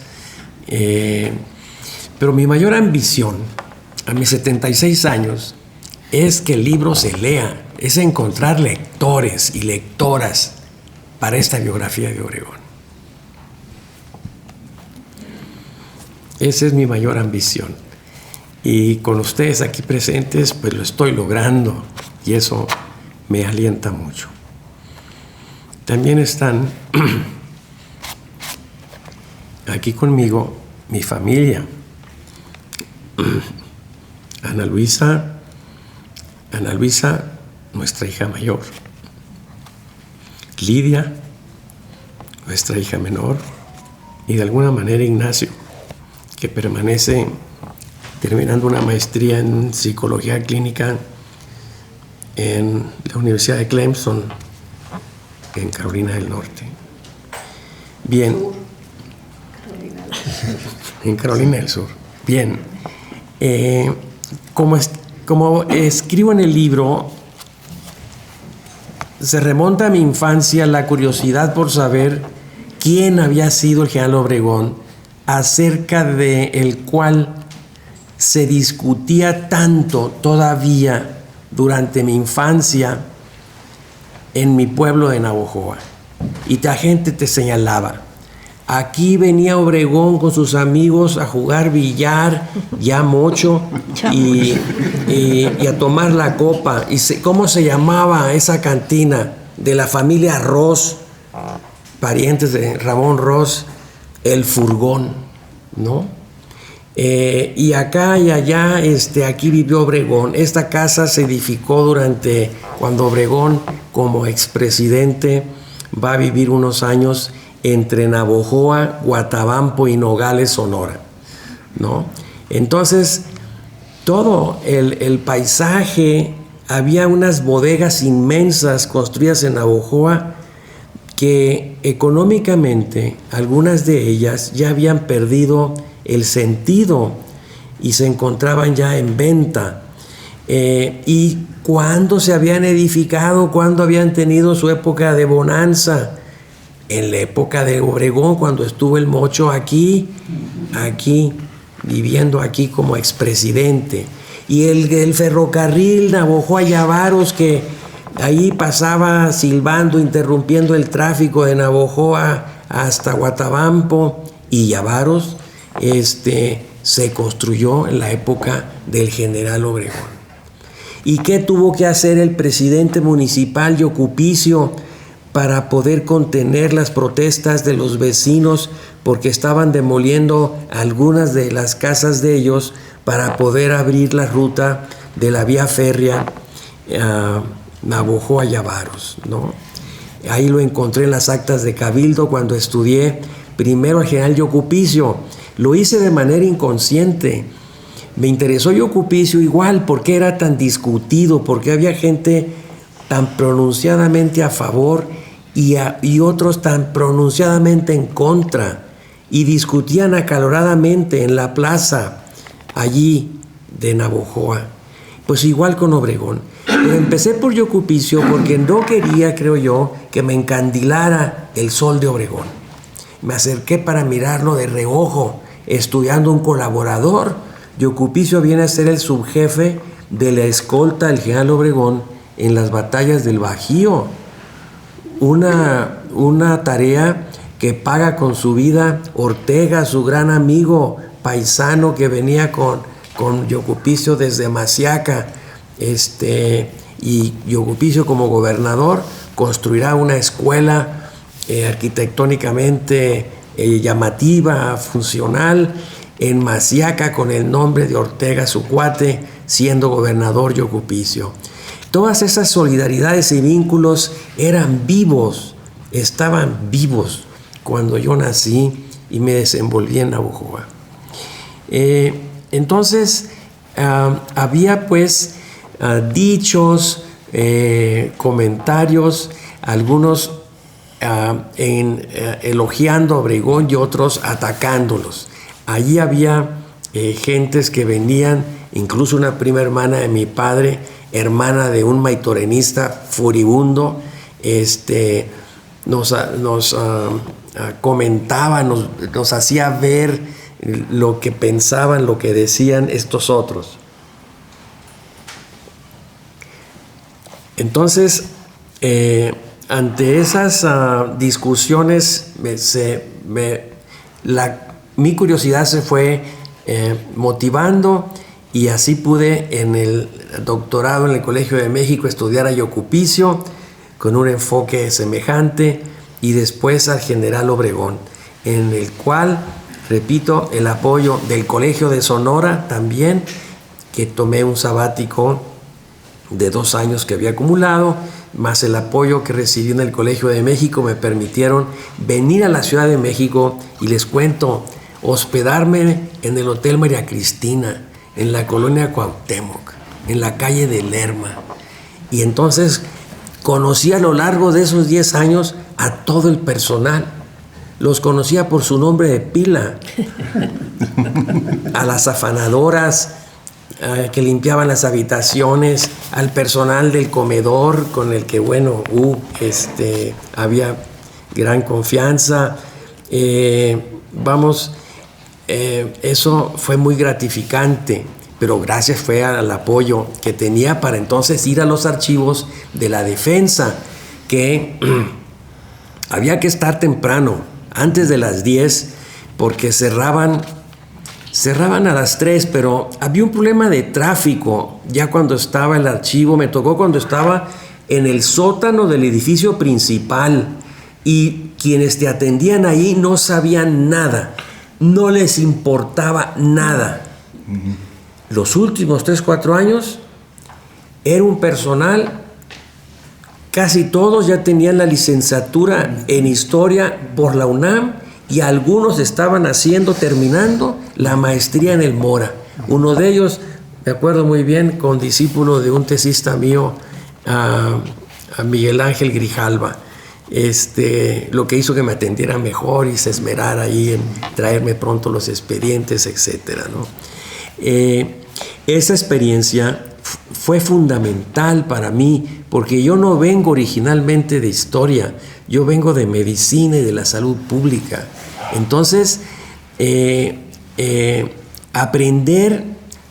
pero mi mayor ambición a mis 76 años es que el libro se lea, es encontrar lectores y lectoras para esta biografía de Obregón. Esa es mi mayor ambición. Y con ustedes aquí presentes, pues lo estoy logrando, y eso me alienta mucho. También están aquí conmigo mi familia. Ana Luisa, nuestra hija mayor. Lidia, nuestra hija menor. Y de alguna manera Ignacio, que permanece terminando una maestría en psicología clínica en la Universidad de Clemson, en Carolina del Norte. Bien. En Carolina del Sur. Bien. Como escribo en el libro, se remonta a mi infancia la curiosidad por saber quién había sido el general Obregón, acerca de el cual se discutía tanto todavía durante mi infancia en mi pueblo de Navojoa. Y la gente te señalaba: aquí venía Obregón con sus amigos a jugar billar, ya mocho, y a tomar la copa. ¿Cómo se llamaba esa cantina? De la familia Ross, parientes de Ramón Ross, El Furgón, ¿no? Y acá y allá, aquí vivió Obregón. Esta casa se edificó cuando Obregón, como expresidente, va a vivir unos años entre Navojoa, Guatabampo y Nogales, Sonora, ¿no? Entonces, todo el paisaje, había unas bodegas inmensas construidas en Navojoa que económicamente, algunas de ellas ya habían perdido el sentido y se encontraban ya en venta. Y cuando se habían edificado, cuando habían tenido su época de bonanza, en la época de Obregón, cuando estuvo el Mocho aquí, viviendo aquí como expresidente. Y el ferrocarril Navojoa-Yavaros, que ahí pasaba silbando, interrumpiendo el tráfico de Navojoa hasta Guatabampo y Yavaros, se construyó en la época del general Obregón. ¿Y qué tuvo que hacer el presidente municipal Yocupicio para poder contener las protestas de los vecinos, porque estaban demoliendo algunas de las casas de ellos para poder abrir la ruta de la vía férrea Navojoa-Yavaros, ¿no? Ahí lo encontré en las actas de Cabildo cuando estudié primero al general Yocupicio. Lo hice de manera inconsciente. Me interesó Yocupicio igual porque era tan discutido, porque había gente tan pronunciadamente a favor y otros tan pronunciadamente en contra, y discutían acaloradamente en la plaza allí de Navojoa. Pues igual con Obregón. Pero empecé por Yocupicio porque no quería, creo yo, que me encandilara el sol de Obregón. Me acerqué para mirarlo de reojo, estudiando un colaborador. Yocupicio viene a ser el subjefe de la escolta del general Obregón en las batallas del Bajío. Una tarea que paga con su vida Ortega, su gran amigo paisano que venía con Yocupicio desde Masiaca, y Yocupicio como gobernador construirá una escuela arquitectónicamente llamativa, funcional, en Masiaca con el nombre de Ortega, su cuate, siendo gobernador Yocupicio. Todas esas solidaridades y vínculos eran vivos, estaban vivos cuando yo nací y me desenvolví en Navojoa. Entonces, había pues dichos, comentarios, algunos elogiando a Obregón y otros atacándolos. Allí había gentes que venían, incluso una prima hermana de mi padre, hermana de un maitorenista furibundo, nos comentaba, nos hacía ver lo que pensaban, lo que decían estos otros. Entonces, ante esas discusiones, mi curiosidad se fue motivando, y así pude en el doctorado en el Colegio de México estudiar a Yocupicio con un enfoque semejante, y después al general Obregón, en el cual, repito, el apoyo del Colegio de Sonora también, que tomé un sabático de 2 años que había acumulado, más el apoyo que recibí en el Colegio de México, me permitieron venir a la Ciudad de México, y les cuento, hospedarme en el Hotel María Cristina, en la colonia Cuauhtémoc, en la calle de Lerma. Y entonces conocí a lo largo de esos 10 años a todo el personal, los conocía por su nombre de pila. A las afanadoras que limpiaban las habitaciones, al personal del comedor con el que, bueno, había gran confianza. Eso fue muy gratificante, pero gracias fue al apoyo que tenía para entonces ir a los archivos de la defensa, que había que estar temprano, antes de las 10, porque cerraban a las 3, pero había un problema de tráfico ya cuando estaba el archivo. Me tocó cuando estaba en el sótano del edificio principal, y quienes te atendían ahí no sabían nada, no les importaba nada. Los últimos 3-4 años era un personal, casi todos ya tenían la licenciatura en historia por la UNAM, y algunos estaban terminando la maestría en el Mora. Uno de ellos, me acuerdo muy bien, condiscípulo de un tesista mío, a Miguel Ángel Grijalva, lo que hizo que me atendiera mejor y se esmerara ahí en traerme pronto los expedientes, etcétera, ¿no? Esa experiencia fue fundamental para mí, porque yo no vengo originalmente de historia, yo vengo de medicina y de la salud pública. Entonces, aprender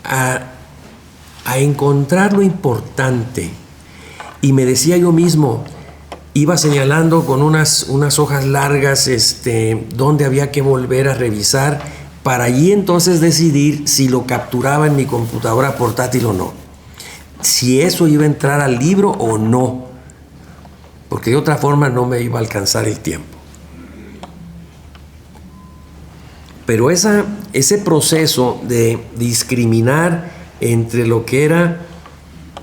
a encontrar lo importante. Y me decía yo mismo, iba señalando con unas hojas largas dónde había que volver a revisar, para allí entonces decidir si lo capturaba en mi computadora portátil o no, si eso iba a entrar al libro o no, porque de otra forma no me iba a alcanzar el tiempo. Pero ese proceso de discriminar entre lo que era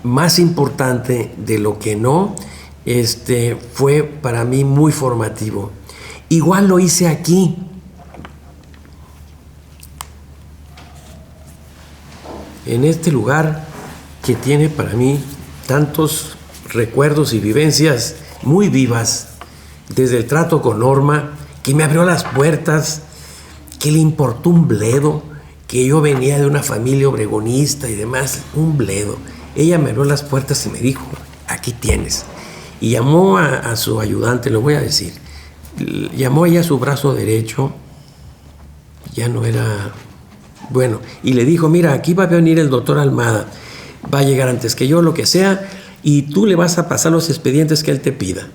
más importante de lo que no, fue para mí muy formativo. Igual lo hice aquí. En este lugar que tiene para mí tantos recuerdos y vivencias muy vivas, desde el trato con Norma, que me abrió las puertas, que le importó un bledo, que yo venía de una familia obregonista y demás, un bledo. Ella me abrió las puertas y me dijo, aquí tienes. Y llamó a su ayudante, lo voy a decir, llamó ella a su brazo derecho, ya no era... Bueno, y le dijo, mira, aquí va a venir el doctor Almada, va a llegar antes que yo, lo que sea, y tú le vas a pasar los expedientes que él te pida.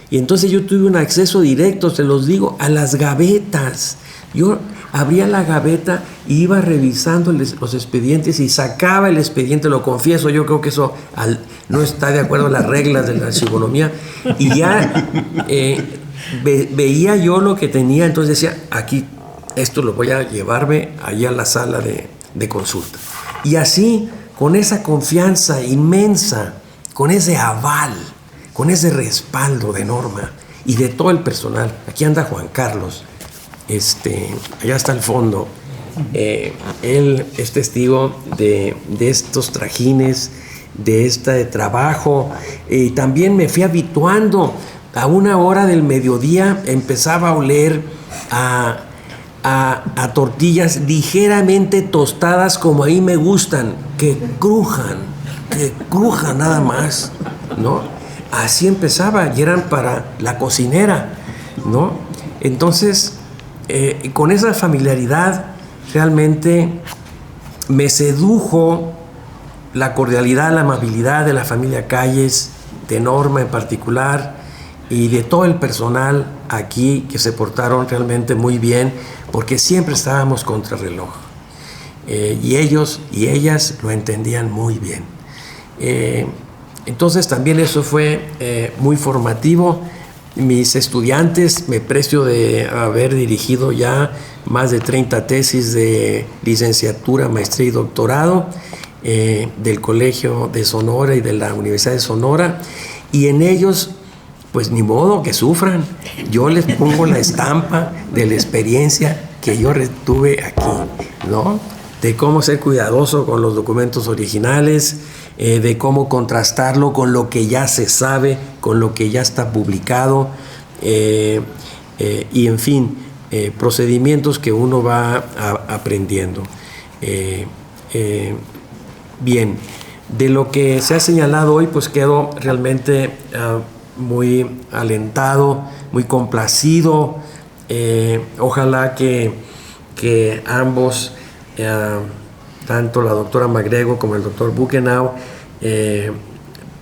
Y entonces yo tuve un acceso directo, se los digo, a las gavetas. Yo abría la gaveta y iba revisando los expedientes y sacaba el expediente, lo confieso, yo creo que eso no está de acuerdo a las reglas de la archivonomía, y ya veía yo lo que tenía, entonces decía, aquí, esto lo voy a llevarme allá a la sala de consulta. Y así, con esa confianza inmensa, con ese aval, con ese respaldo de Norma y de todo el personal. Aquí anda Juan Carlos, allá está al fondo. Él es testigo de estos trajines, de este trabajo. También me fui habituando. A 1:00 del mediodía empezaba a oler a tortillas ligeramente tostadas, como ahí me gustan, que crujan nada más, ¿no? Así empezaba, y eran para la cocinera, ¿no? Entonces, con esa familiaridad realmente me sedujo la cordialidad, la amabilidad de la familia Calles, de Norma en particular, y de todo el personal aquí, que se portaron realmente muy bien, porque siempre estábamos contrarreloj. Y ellos y ellas lo entendían muy bien. Entonces también eso fue muy formativo. Mis estudiantes, me precio de haber dirigido ya más de 30 tesis de licenciatura, maestría y doctorado del Colegio de Sonora y de la Universidad de Sonora, y en ellos, pues ni modo que sufran. Yo les pongo la estampa de la experiencia que yo tuve aquí, ¿no? De cómo ser cuidadoso con los documentos originales, de cómo contrastarlo con lo que ya se sabe, con lo que ya está publicado, y en fin, procedimientos que uno va aprendiendo. Bien, de lo que se ha señalado hoy, pues quedo realmente muy alentado, muy complacido. Ojalá que ambos, tanto la doctora MacGregor como el doctor Buchenau,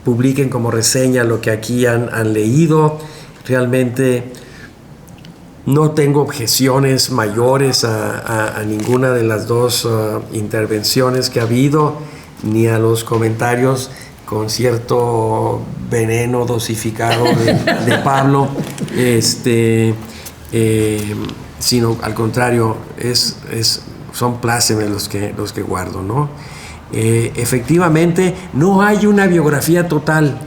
publiquen como reseña lo que aquí han leído. Realmente no tengo objeciones mayores a ninguna de las dos intervenciones que ha habido, ni a los comentarios con cierto veneno dosificado de Pablo, sino al contrario, son plácemes los que guardo, ¿no? Efectivamente, no hay una biografía total.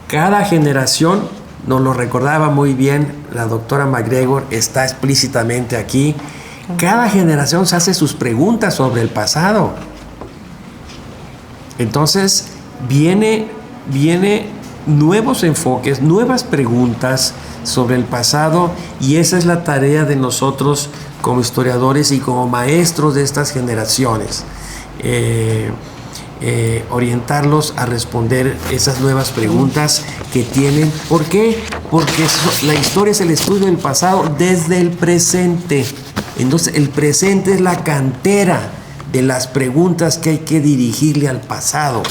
Cada generación, nos lo recordaba muy bien la doctora MacGregor, está explícitamente aquí. Cada generación se hace sus preguntas sobre el pasado. Entonces, viene nuevos enfoques, nuevas preguntas sobre el pasado, y esa es la tarea de nosotros como historiadores y como maestros de estas generaciones. Orientarlos a responder esas nuevas preguntas que tienen. ¿Por qué? Porque la historia es el estudio del pasado desde el presente. Entonces, el presente es la cantera de las preguntas que hay que dirigirle al pasado.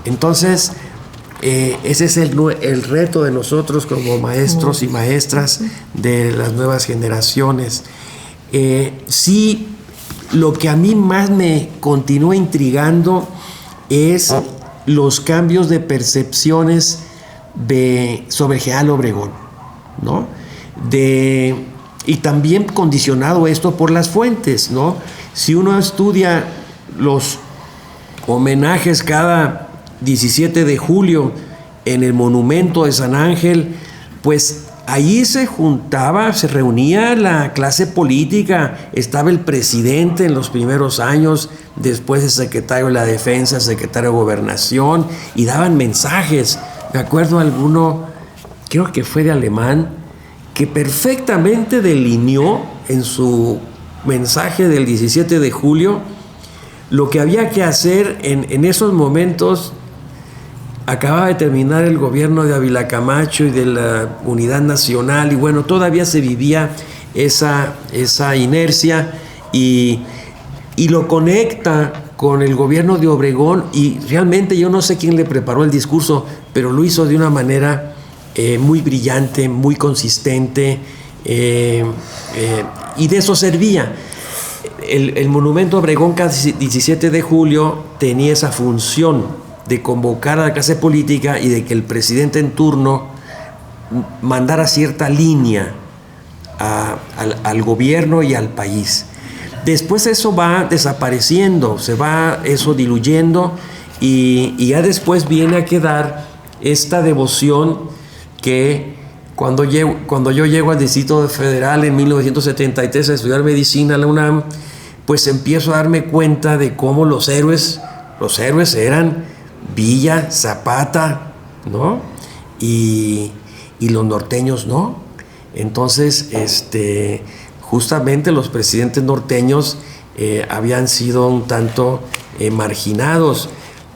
Entonces, ese es el reto de nosotros como maestros y maestras de las nuevas generaciones. Sí, lo que a mí más me continúa intrigando es los cambios de percepciones sobre General Obregón, ¿no? Y también condicionado esto por las fuentes, ¿no? Si uno estudia los homenajes cada 17 de julio en el monumento de San Ángel, pues allí se reunía la clase política, estaba el presidente en los primeros años, después el secretario de la Defensa, el secretario de Gobernación, y daban mensajes. Me acuerdo alguno, creo que fue de Alemán, que perfectamente delineó en su mensaje del 17 de julio lo que había que hacer en esos momentos. Acababa de terminar el gobierno de Ávila Camacho y de la Unidad Nacional, y bueno, todavía se vivía esa inercia, y lo conecta con el gobierno de Obregón, y realmente yo no sé quién le preparó el discurso, pero lo hizo de una manera muy brillante, muy consistente, y de eso servía. El monumento a Obregón cada 17 de julio tenía esa función de convocar a la clase política y de que el presidente en turno mandara cierta línea al gobierno y al país. Después eso va desapareciendo, se va eso diluyendo, y ya después viene a quedar esta devoción que cuando yo llego al Distrito Federal en 1973 a estudiar medicina a la UNAM, pues empiezo a darme cuenta de cómo los héroes eran Villa, Zapata, ¿no? Y los norteños no. Entonces, justamente los presidentes norteños habían sido un tanto marginados.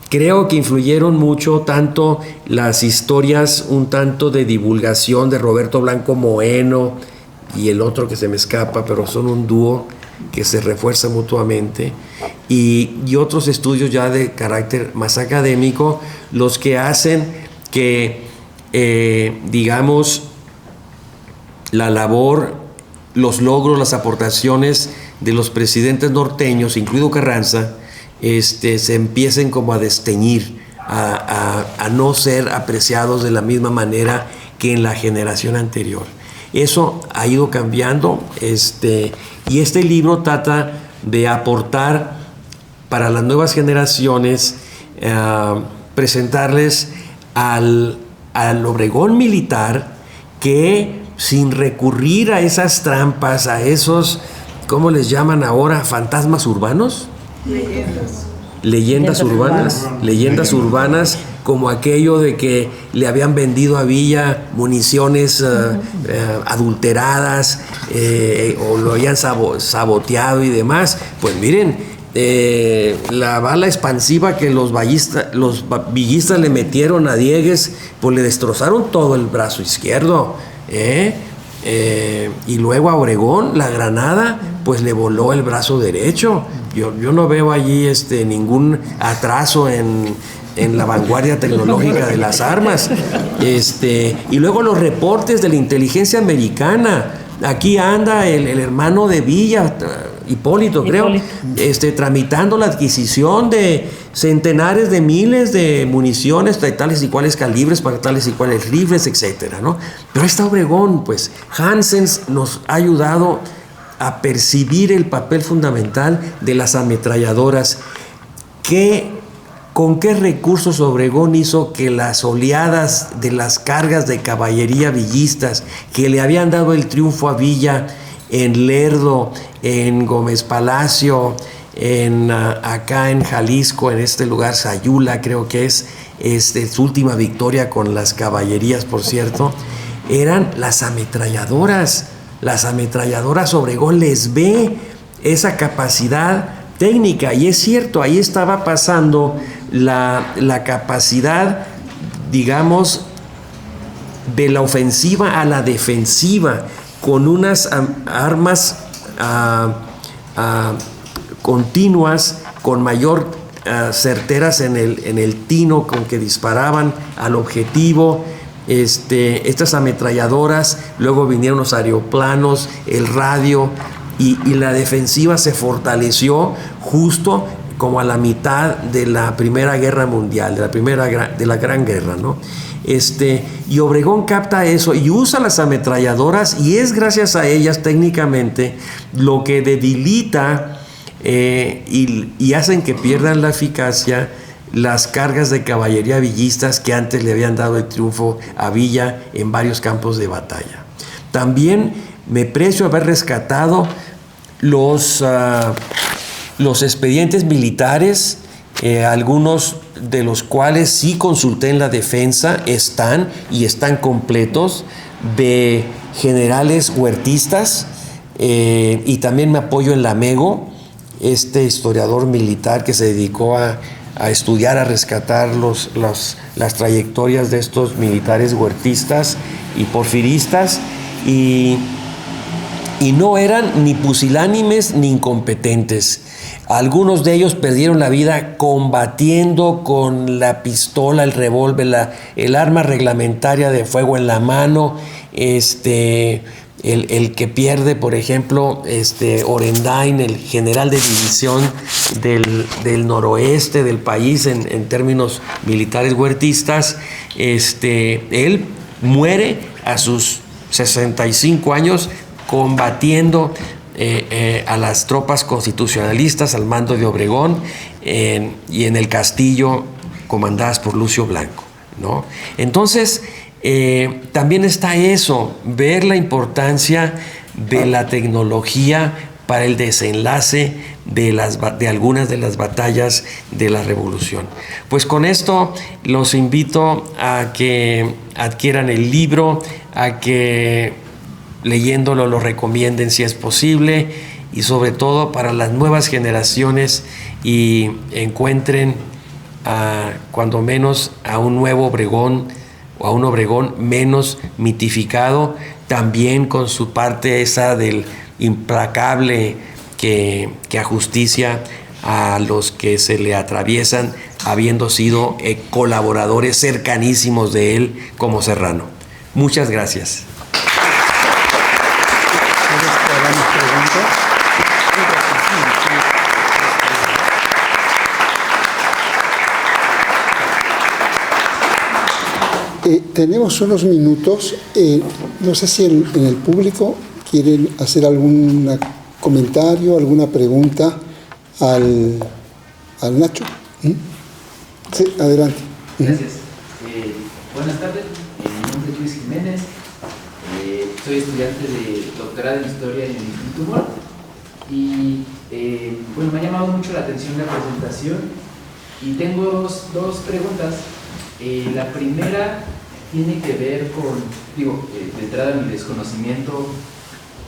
Creo que influyeron mucho tanto las historias un tanto de divulgación de Roberto Blanco Moeno y el otro que se me escapa, pero son un dúo que se refuerza mutuamente, y otros estudios ya de carácter más académico, los que hacen que, digamos, la labor, los logros, las aportaciones de los presidentes norteños, incluido Carranza, se empiecen como a desteñir, a no ser apreciados de la misma manera que en la generación anterior. Eso ha ido cambiando, y este libro trata de aportar para las nuevas generaciones, presentarles al Obregón militar que, sin recurrir a esas trampas, a esos, ¿cómo les llaman ahora? ¿Fantasmas urbanos? leyendas urbanas, como aquello de que le habían vendido a Villa municiones adulteradas, o lo habían saboteado y demás. Pues miren, la bala expansiva que los villistas le metieron a Diegues, pues le destrozaron todo el brazo izquierdo, y luego a Obregón, la granada, pues le voló el brazo derecho. Yo no veo allí ningún atraso en la vanguardia tecnológica de las armas. Y luego los reportes de la inteligencia americana. Aquí anda el hermano de Villa, Hipólito, creo, tramitando la adquisición de centenares de miles de municiones de tales y cuales calibres para tales y cuales rifles, etcétera, ¿no? Pero ahí está Obregón, pues. Hansens nos ha ayudado a percibir el papel fundamental de las ametralladoras. ¿Con qué recursos Obregón hizo que las oleadas de las cargas de caballería villistas que le habían dado el triunfo a Villa en Lerdo, en Gómez Palacio, acá en Jalisco, en este lugar Sayula, creo que es su última victoria con las caballerías, por cierto, eran las ametralladoras? Las ametralladoras, Obregón les ve esa capacidad técnica, y es cierto, ahí estaba pasando la capacidad, digamos, de la ofensiva a la defensiva, con unas armas continuas, con mayor certeras en el tino con que disparaban al objetivo. Estas ametralladoras, luego vinieron los aeroplanos, el radio, y la defensiva se fortaleció justo como a la mitad de la Primera Guerra Mundial, de la Gran Guerra, ¿no? Y Obregón capta eso y usa las ametralladoras, y es gracias a ellas técnicamente lo que debilita y hacen que pierdan la eficacia las cargas de caballería villistas que antes le habían dado el triunfo a Villa en varios campos de batalla. También me precio haber rescatado los expedientes militares, algunos de los cuales sí consulté en la defensa, están completos, de generales huertistas, y también me apoyo en Lamego, historiador militar que se dedicó a estudiar, a rescatar las trayectorias de estos militares huertistas y porfiristas, y no eran ni pusilánimes ni incompetentes. Algunos de ellos perdieron la vida combatiendo con la pistola, el revólver, el arma reglamentaria de fuego en la mano. El que pierde, por ejemplo, Orendain, el general de división del noroeste del país en términos militares huertistas, él muere a sus 65 años combatiendo a las tropas constitucionalistas al mando de Obregón, y en el Castillo, comandadas por Lucio Blanco, ¿no? Entonces, también está eso, ver la importancia de la tecnología para el desenlace de algunas de las batallas de la Revolución. Pues con esto los invito a que adquieran el libro, a que leyéndolo lo recomienden si es posible, y sobre todo para las nuevas generaciones, y encuentren cuando menos a un nuevo Obregón, o a un Obregón menos mitificado, también con su parte esa del implacable que ajusticia a los que se le atraviesan, habiendo sido colaboradores cercanísimos de él, como Serrano. Muchas gracias. Tenemos unos minutos, no sé si en el público quieren hacer algún comentario, alguna pregunta al Nacho. Sí, adelante. Gracias. Buenas tardes, mi nombre es Luis Jiménez, soy estudiante de doctorado en Historia en el Instituto Humboldt, y bueno, me ha llamado mucho la atención la presentación Y tengo dos preguntas. La primera tiene que ver con, de entrada mi desconocimiento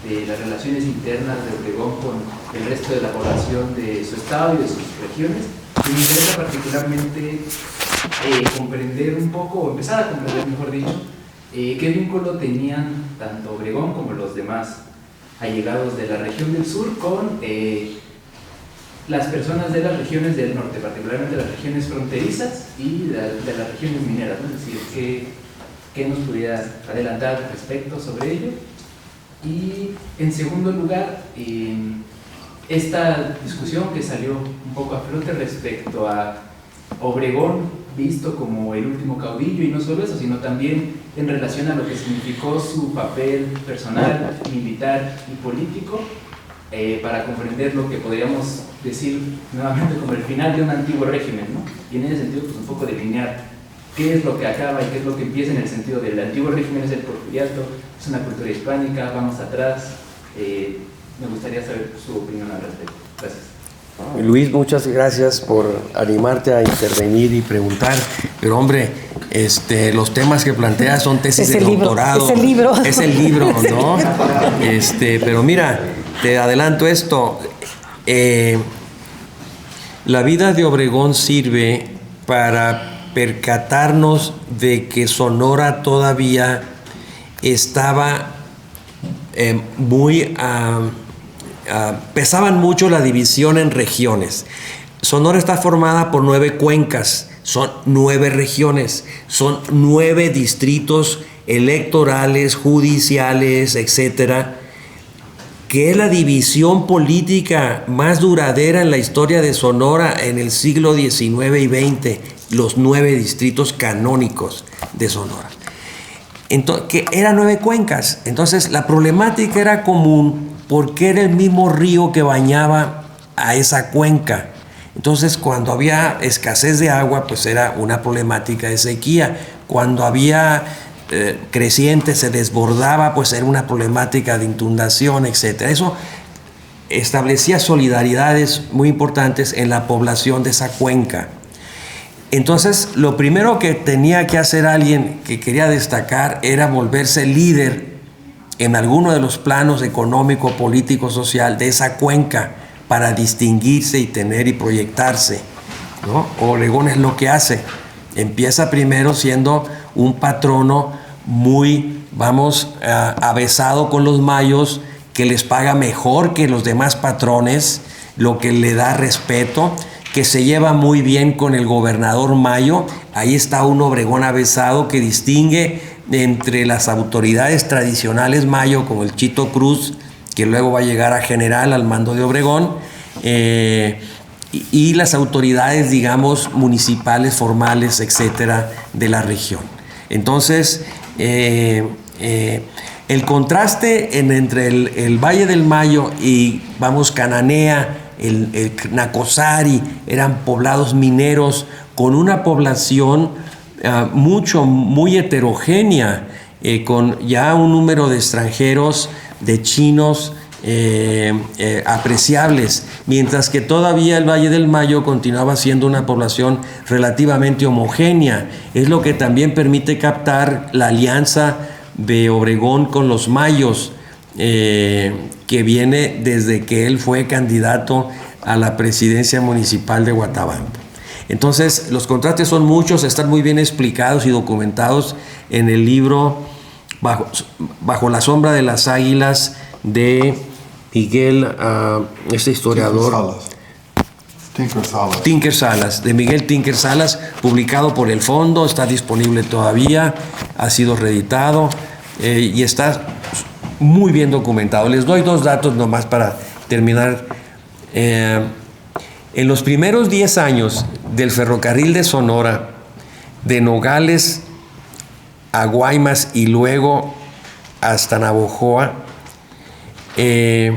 de las relaciones internas de Obregón con el resto de la población de su estado y de sus regiones. Y me interesa particularmente comprender un poco, o empezar a comprender, mejor dicho, qué vínculo tenían tanto Obregón como los demás allegados de la región del sur con las personas de las regiones del norte, particularmente las regiones fronterizas y de las regiones mineras, ¿no? Es decir, ¿qué nos pudiera adelantar respecto sobre ello? Y en segundo lugar, esta discusión que salió un poco a flote respecto a Obregón visto como el último caudillo, y no solo eso, sino también en relación a lo que significó su papel personal, militar y político, para comprender lo que podríamos decir nuevamente como el final de un antiguo régimen, ¿no? Y en ese sentido, pues un poco delinear qué es lo que acaba y qué es lo que empieza, en el sentido del antiguo régimen es el porfiriato, es una cultura hispánica, vamos atrás. Me gustaría saber su opinión al respecto. Gracias. Luis, muchas gracias por animarte a intervenir y preguntar, pero hombre, los temas que planteas son tesis de doctorado. Es el libro. Es el libro, ¿no? Pero mira, te adelanto esto. La vida de Obregón sirve para percatarnos de que Sonora todavía estaba pesaban mucho la división en regiones. Sonora está formada por 9 cuencas, son 9 regiones, son 9 distritos electorales, judiciales, etcétera, que es la división política más duradera en la historia de Sonora en el siglo XIX y XX, los 9 distritos canónicos de Sonora. Entonces, que eran 9 cuencas. Entonces, la problemática era común porque era el mismo río que bañaba a esa cuenca. Entonces, cuando había escasez de agua, pues era una problemática de sequía. Cuando había creciente, se desbordaba, pues era una problemática de inundación, etc. Eso establecía solidaridades muy importantes en la población de esa cuenca. Entonces, lo primero que tenía que hacer alguien que quería destacar era volverse líder en alguno de los planos económico, político, social de esa cuenca para distinguirse y tener y proyectarse, ¿no? Obregón es lo que hace. Empieza primero siendo un patrono muy, avesado con los mayos, que les paga mejor que los demás patrones, lo que le da respeto, que se lleva muy bien con el gobernador mayo. Ahí está un Obregón avesado que distingue entre las autoridades tradicionales mayo, como el Chito Cruz, que luego va a llegar a general al mando de Obregón, y las autoridades, digamos, municipales, formales, etcétera, de la región. Entonces, el contraste entre el Valle del Mayo y, Cananea, el Nacozari, eran poblados mineros con una población muy heterogénea, con ya un número de extranjeros, de chinos apreciables, mientras que todavía el Valle del Mayo continuaba siendo una población relativamente homogénea. Es lo que también permite captar la alianza de Obregón con los mayos, que viene desde que él fue candidato a la presidencia municipal de Guatabampo. Entonces, los contrastes son muchos, están muy bien explicados y documentados en el libro Bajo la sombra de las águilas de Miguel, este historiador. Tinker Salas, de Miguel Tinker Salas, publicado por el Fondo, está disponible todavía, ha sido reeditado y está muy bien documentado. Les doy 2 datos nomás para terminar. En los primeros 10 años del ferrocarril de Sonora, de Nogales a Guaymas y luego hasta Navojoa, el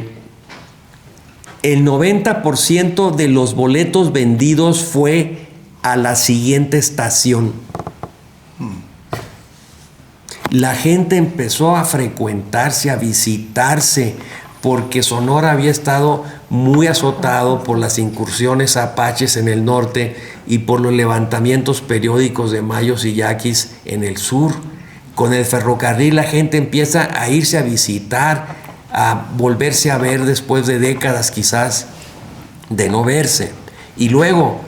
90% de los boletos vendidos fue a la siguiente estación. La gente empezó a frecuentarse, a visitarse, porque Sonora había estado muy azotado por las incursiones apaches en el norte y por los levantamientos periódicos de mayos y yaquis en el sur. Con el ferrocarril la gente empieza a irse a visitar, a volverse a ver después de décadas quizás de no verse. Y luego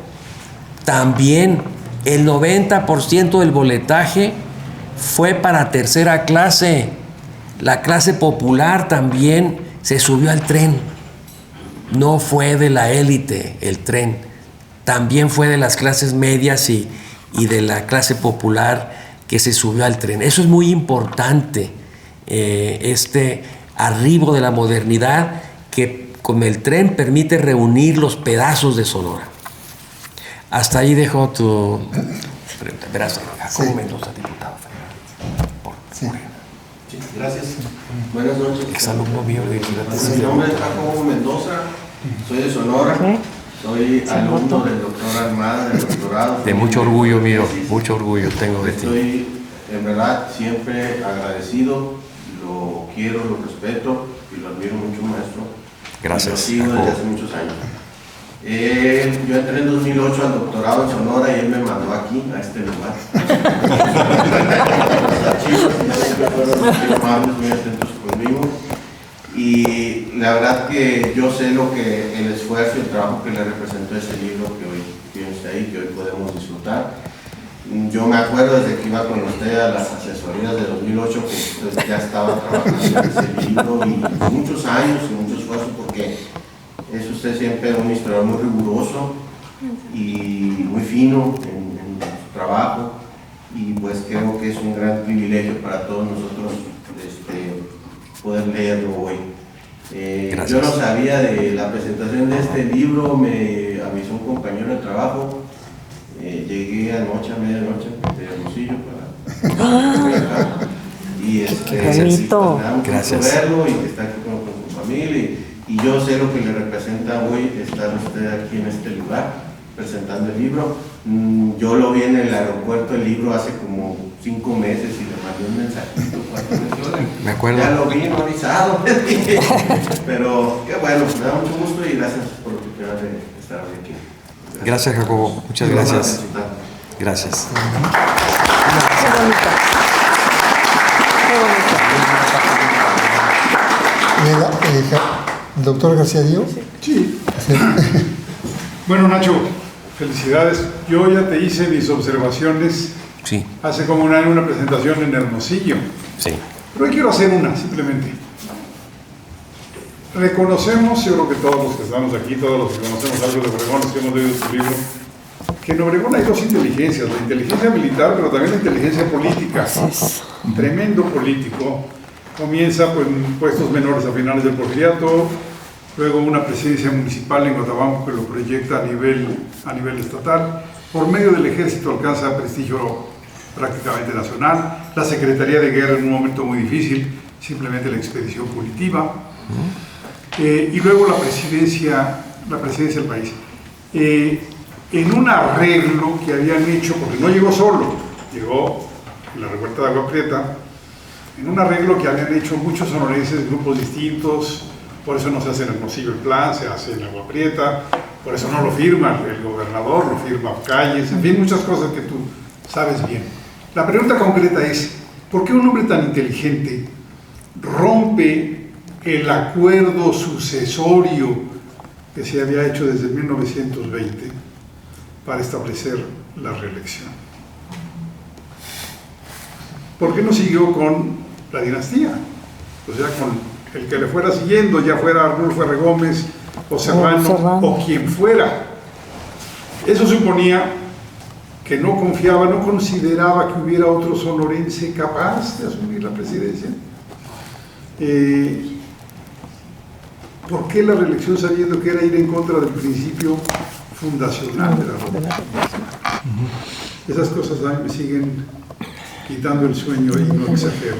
también el 90% del boletaje fue para tercera clase. La clase popular también se subió al tren. No fue de la élite el tren, también fue de las clases medias y de la clase popular que se subió al tren. Eso es muy importante, este arribo de la modernidad que con el tren permite reunir los pedazos de Sonora. Hasta ahí dejo tu pregunta. Verás, Jacobo Mendoza, diputado federal. Sí. Sí, gracias. Buenas noches. Exalumno mío de Mi nombre es Jacobo Mendoza, soy de Sonora, soy alumno del doctor Armada, del doctorado. De mucho orgullo mío, mucho orgullo tengo de ti. Estoy en verdad siempre agradecido, lo quiero, lo respeto y lo admiro mucho, maestro. Gracias. Lo sigo desde hace muchos años. Yo entré en 2008 al doctorado en Sonora y él me mandó aquí, a este lugar. Los archivos siempre fueron muy amables, muy atentos conmigo. Y la verdad que yo sé lo que el esfuerzo y el trabajo que le representó ese libro que hoy tiene usted ahí, que hoy podemos disfrutar. Yo me acuerdo desde que iba con usted a las asesorías de 2008 que usted ya estaba trabajando en ese libro y muchos años y mucho esfuerzo porque es usted siempre un historiador muy riguroso y muy fino en su trabajo y pues creo que es un gran privilegio para todos nosotros poder leerlo hoy. Yo no sabía de la presentación de este libro, me avisó un compañero de trabajo. Llegué anoche a medianoche de Hermosillo para y Qué bonito. me da mucho gusto verlo y que está aquí con su familia y yo sé lo que le representa hoy estar usted aquí en este lugar presentando el libro. Yo lo vi en el aeropuerto el libro hace como 5 meses y le mandé un mensajito 4 meses. Me acuerdo. Ya lo vi, no avisado. Pero qué bueno, me da mucho gusto y gracias por la oportunidad de estar hoy aquí. Gracias, Jacobo. Muchas gracias. Gracias. Qué bonito. Qué bonito. ¿El doctor García Díaz? Sí. Bueno, Nacho, felicidades. Yo ya te hice mis observaciones Sí, hace como un año, una presentación en Hermosillo. sí. Pero hoy quiero hacer una, simplemente. Reconocemos, yo creo que todos los que estamos aquí, todos los que conocemos algo de Obregón, los que hemos leído su libro, que en Obregón hay dos inteligencias, la inteligencia militar, pero también la inteligencia política. Un tremendo político. Comienza pues, en puestos menores a finales del Porfiriato, luego una presidencia municipal en Guatabampo que lo proyecta a nivel estatal. Por medio del ejército alcanza prestigio prácticamente nacional. La Secretaría de Guerra en un momento muy difícil, simplemente la expedición punitiva. Y luego la presidencia del país. En un arreglo que habían hecho, porque no llegó solo, llegó en la revuelta de Agua Prieta, en un arreglo que habían hecho muchos sonorenses, grupos distintos, por eso no se hace en Hermosillo el plan, se hace en Agua Prieta, por eso no lo firma el gobernador, lo firma Calles, en fin, muchas cosas que tú sabes bien. La pregunta concreta es, ¿por qué un hombre tan inteligente rompe el acuerdo sucesorio que se había hecho desde 1920 para establecer la reelección? ¿Por qué no siguió con la dinastía? O sea, con el que le fuera siguiendo, ya fuera Arnulfo R. Gómez o Serrano o quien fuera. Eso suponía que no confiaba, no consideraba que hubiera otro sonorense capaz de asumir la presidencia. ¿Por qué la reelección sabiendo que era ir en contra del principio fundacional de la República? Esas cosas a mí me siguen quitando el sueño y no exagero.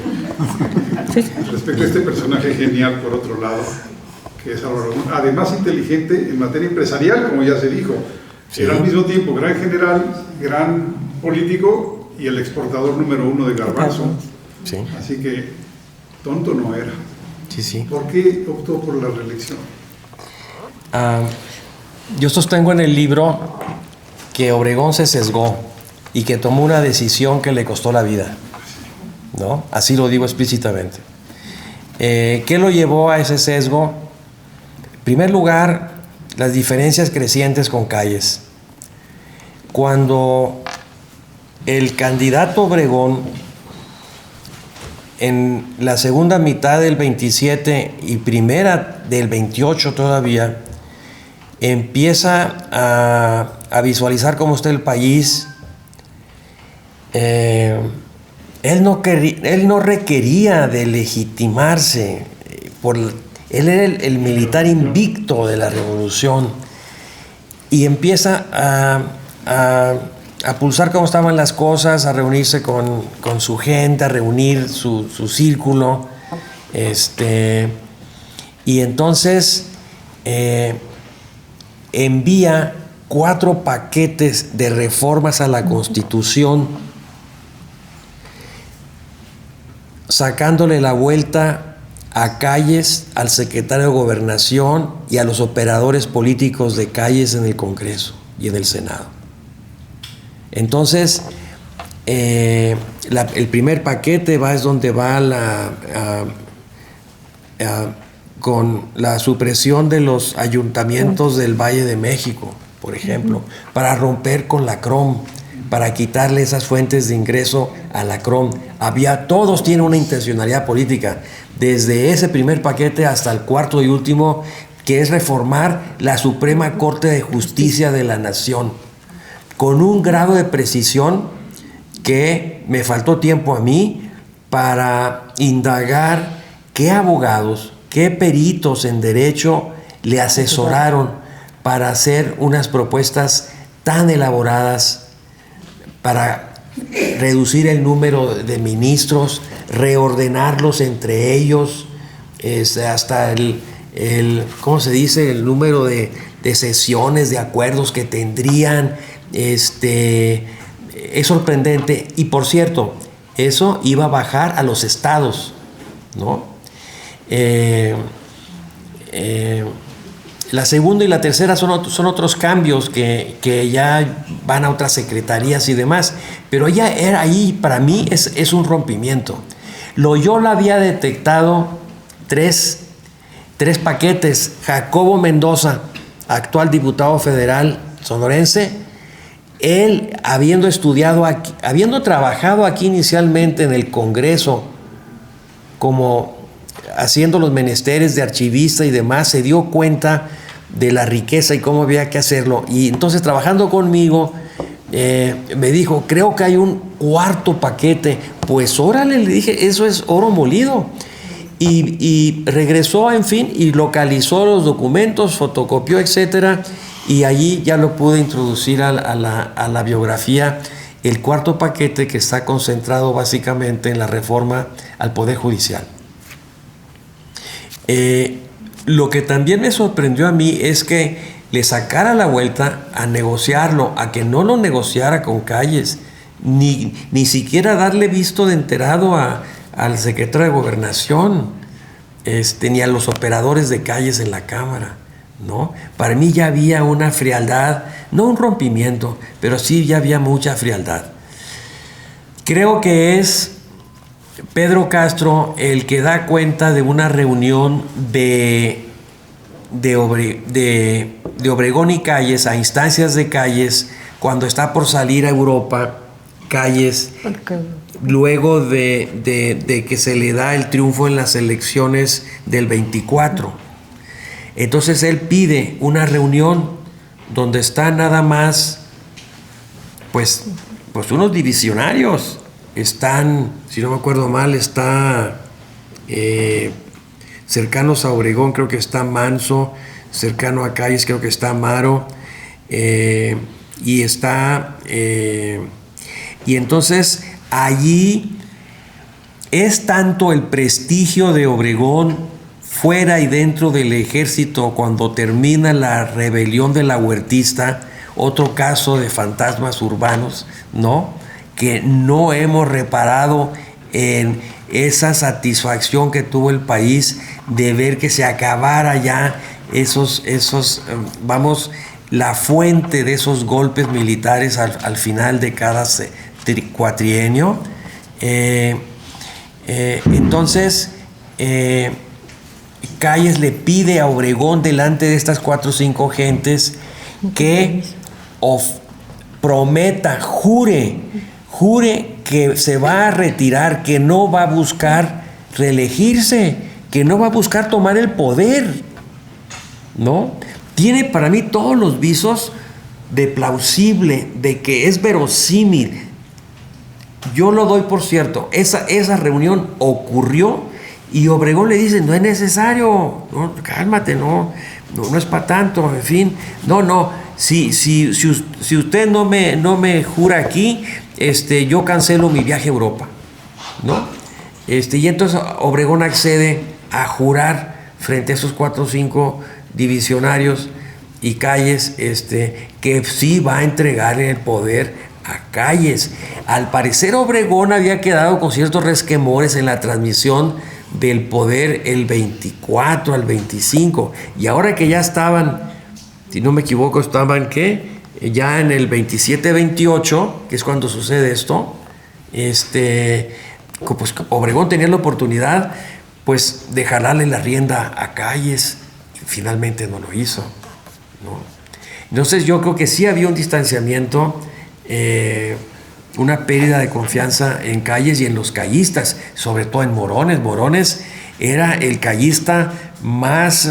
Respecto a este personaje genial, por otro lado, que es Álvaro Obregón, además inteligente en materia empresarial, como ya se dijo, era al mismo tiempo gran general, gran político y el exportador número 1 de garbanzo. Sí. Así que tonto no era. sí. ¿Por qué optó por la reelección? Yo sostengo en el libro que Obregón se sesgó y que tomó una decisión que le costó la vida, ¿no? Así lo digo explícitamente. ¿Qué lo llevó a ese sesgo? En primer lugar, las diferencias crecientes con Calles. Cuando el candidato Obregón, en la segunda mitad del 27 y primera del 28 todavía, empieza a visualizar cómo está el país, él no requería de legitimarse, él era el militar invicto de la revolución, y empieza a pulsar cómo estaban las cosas, a reunirse con su gente, a reunir su círculo, y entonces envía 4 paquetes de reformas a la Constitución, sacándole la vuelta a Calles, al secretario de Gobernación y a los operadores políticos de Calles en el Congreso y en el Senado. Entonces, el primer paquete es donde va con la supresión de los ayuntamientos del Valle de México, por ejemplo, para romper con la CROM, para quitarle esas fuentes de ingreso a la CROM. Todos tienen una intencionalidad política, desde ese primer paquete hasta el cuarto y último, que es reformar la Suprema Corte de Justicia de la Nación, con un grado de precisión que me faltó tiempo a mí para indagar qué abogados, qué peritos en derecho le asesoraron para hacer unas propuestas tan elaboradas, para reducir el número de ministros, reordenarlos entre ellos, hasta ¿cómo se dice? El número de sesiones, de acuerdos que tendrían. Es sorprendente. Y por cierto, eso iba a bajar a los estados, ¿no? La segunda y la tercera son otros cambios que ya van a otras secretarías y demás, pero ya era ahí, para mí es un rompimiento. Loyola había detectado tres paquetes. Jacobo Mendoza, actual diputado federal sonorense, él habiendo estudiado aquí, habiendo trabajado aquí inicialmente en el Congreso, como haciendo los menesteres de archivista y demás, se dio cuenta de la riqueza y cómo había que hacerlo. Y entonces, trabajando conmigo, me dijo, creo que hay un cuarto paquete. Pues órale, le dije, eso es oro molido. Y regresó, en fin, y localizó los documentos, fotocopió, etcétera, y allí ya lo pude introducir a la biografía, el cuarto paquete, que está concentrado básicamente en la reforma al Poder Judicial. Lo que también me sorprendió a mí es que le sacara la vuelta a negociarlo, a que no lo negociara con Calles, ni siquiera darle visto de enterado al secretario de Gobernación, ni a los operadores de Calles en la Cámara, ¿no? Para mí ya había una frialdad, no un rompimiento, pero sí ya había mucha frialdad. Creo que es Pedro Castro el que da cuenta de una reunión de Obregón y Calles, a instancias de Calles, cuando está por salir a Europa, Calles, luego de que se le da el triunfo en las elecciones del 24. Entonces él pide una reunión donde están nada más pues unos divisionarios. Están, si no me acuerdo mal, está cercanos a Obregón, creo que está Manso, cercano a Calles creo que está Amaro, y está y entonces allí es tanto el prestigio de Obregón fuera y dentro del ejército cuando termina la rebelión de la Huertista, otro caso de fantasmas urbanos, ¿no?, que no hemos reparado en esa satisfacción que tuvo el país de ver que se acabara ya la fuente de esos golpes militares al final de cada cuatrienio. Entonces, Calles le pide a Obregón, delante de estas 4 o 5 gentes, que prometa, jure que se va a retirar, que no va a buscar reelegirse, que no va a buscar tomar el poder, ¿no? Tiene para mí todos los visos de plausible, de que es verosímil. Yo lo doy por cierto. Esa reunión ocurrió y Obregón le dice: no es necesario, no, cálmate, no es para tanto, en fin, no. Si usted no me jura aquí, yo cancelo mi viaje a Europa, ¿no? Y entonces Obregón accede a jurar frente a esos 4 o 5 divisionarios, y Calles, que sí va a entregar el poder a Calles. Al parecer Obregón había quedado con ciertos resquemores en la transmisión del poder el 24 al 25, y ahora que ya estaban, si no me equivoco, ya en el 27-28, que es cuando sucede esto, pues Obregón tenía la oportunidad, pues, de jalarle la rienda a Calles. Finalmente no lo hizo, ¿no? Entonces yo creo que sí había un distanciamiento, una pérdida de confianza en Calles y en los callistas, sobre todo en Morones. Morones era el callista más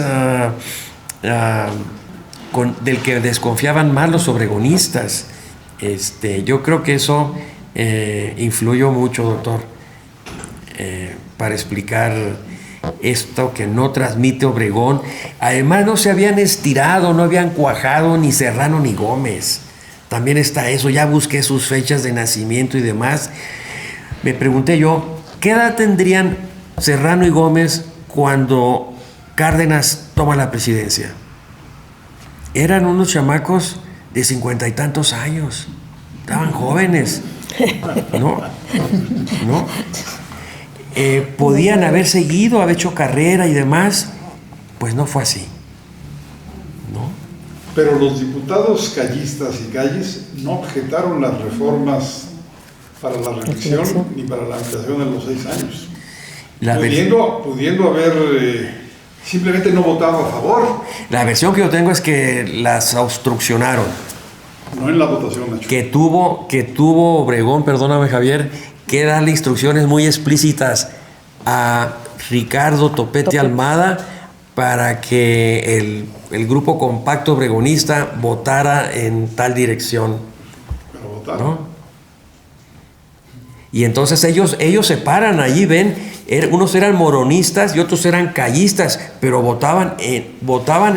del que desconfiaban más los obregonistas. Yo creo que eso influyó mucho, doctor, para explicar esto que no transmite Obregón. Además, no se habían estirado, no habían cuajado ni Serrano ni Gómez. También está eso. Ya busqué sus fechas de nacimiento y demás. Me pregunté yo, ¿qué edad tendrían Serrano y Gómez cuando Cárdenas toma la presidencia? Eran unos chamacos de 50 y tantos años. Estaban jóvenes. ¿No? Podían haber seguido, haber hecho carrera y demás. Pues no fue así, ¿no? Pero los diputados callistas y Calles no objetaron las reformas para la reelección ni para la ampliación de los 6 años. Pudiendo haber simplemente no votado a favor. La versión que yo tengo es que las obstruccionaron. No en la votación, Nacho. Que tuvo Obregón, perdóname, Javier, que darle instrucciones muy explícitas a Ricardo Topete Almada para que el grupo compacto obregonista votara en tal dirección. Pero votaron. ¿No? Y entonces ellos se paran allí, ven, unos eran moronistas y otros eran callistas, pero votaban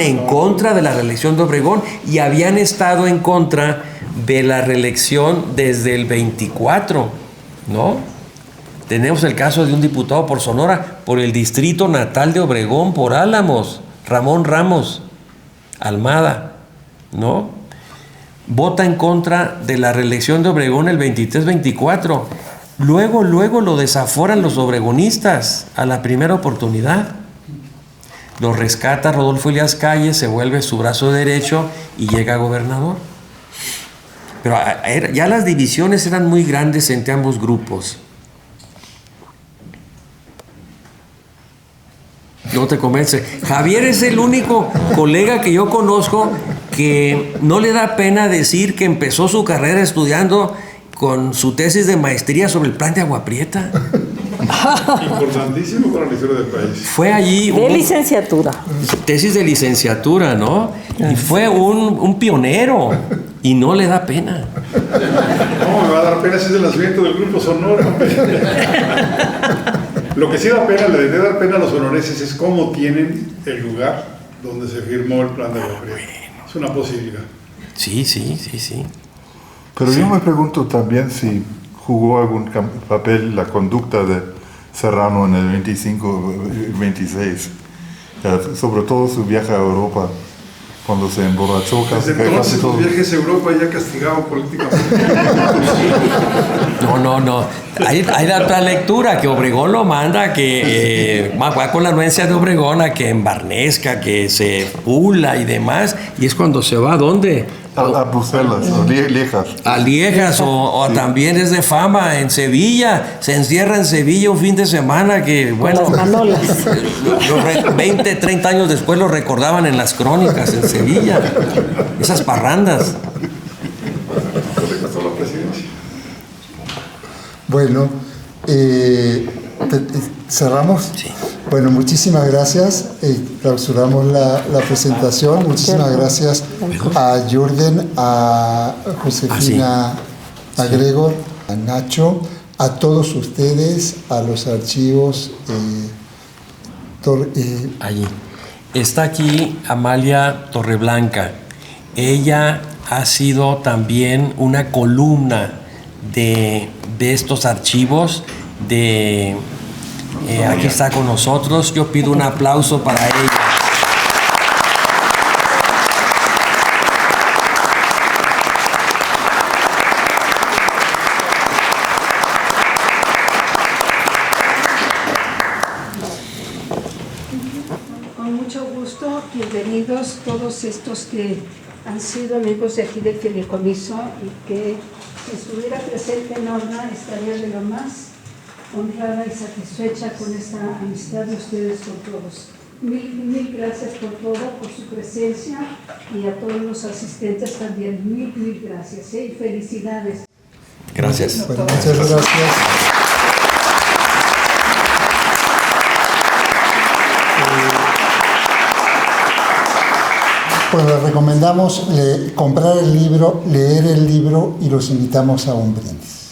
en contra de la reelección de Obregón, y habían estado en contra de la reelección desde el 24, ¿no? Tenemos el caso de un diputado por Sonora, por el distrito natal de Obregón, por Álamos, Ramón Ramos Almada, ¿no? Vota en contra de la reelección de Obregón el 23-24. Luego lo desaforan los obregonistas a la primera oportunidad. Lo rescata Rodolfo Elías Calles, se vuelve su brazo derecho y llega a gobernador. Pero ya las divisiones eran muy grandes entre ambos grupos. No te convence. Javier es el único colega que yo conozco que no le da pena decir que empezó su carrera estudiando con su tesis de maestría sobre el plan de Agua Prieta. Importantísimo para la historia del país. Fue allí... De licenciatura. Tesis de licenciatura, ¿no? Y fue un pionero. Y no le da pena. No, me va a dar pena si es el nacimiento del grupo Sonora. Lo que sí da pena, le debe dar pena a los sonorenses, es cómo tienen el lugar donde se firmó el plan de Agua Prieta. Es una posibilidad. Sí. Pero yo me pregunto también si jugó algún papel la conducta de Serrano en el 25-26, sobre todo su viaje a Europa, cuando se emborrachó casi, Desde casi entonces todo. los viajes a Europa ya castigaban políticamente. No. Hay la otra lectura, que Obregón lo manda, que va con la anuencia de Obregón a que embarnezca, que se pula y demás, y es cuando se va ¿a dónde? A Bruselas, a Liejas. A Liejas, o también es de fama en Sevilla, se encierra en Sevilla un fin de semana que, bueno, las manolas. 20, 30 años después lo recordaban en las crónicas en Sevilla, esas parrandas. Le costó la presidencia. Bueno, cerramos. Sí. Bueno, muchísimas gracias. Clausuramos la presentación. Muchísimas gracias a Jürgen, a Josefina, a Gregor, a Nacho, a todos ustedes, a los archivos. Allí. Está aquí Amalia Torreblanca. Ella ha sido también una columna de estos archivos. Aquí está con nosotros. Yo pido un aplauso para ella. Con mucho gusto, bienvenidos todos estos que han sido amigos de aquí del fideicomiso y que si estuviera presente Norma estaría de lo más honrada y satisfecha con esta amistad de ustedes con todos. Mil gracias por todo, por su presencia, y a todos los asistentes también. Mil gracias y felicidades. Gracias. Bueno, muchas gracias. Pues les recomendamos comprar el libro, leer el libro y los invitamos a un brindis.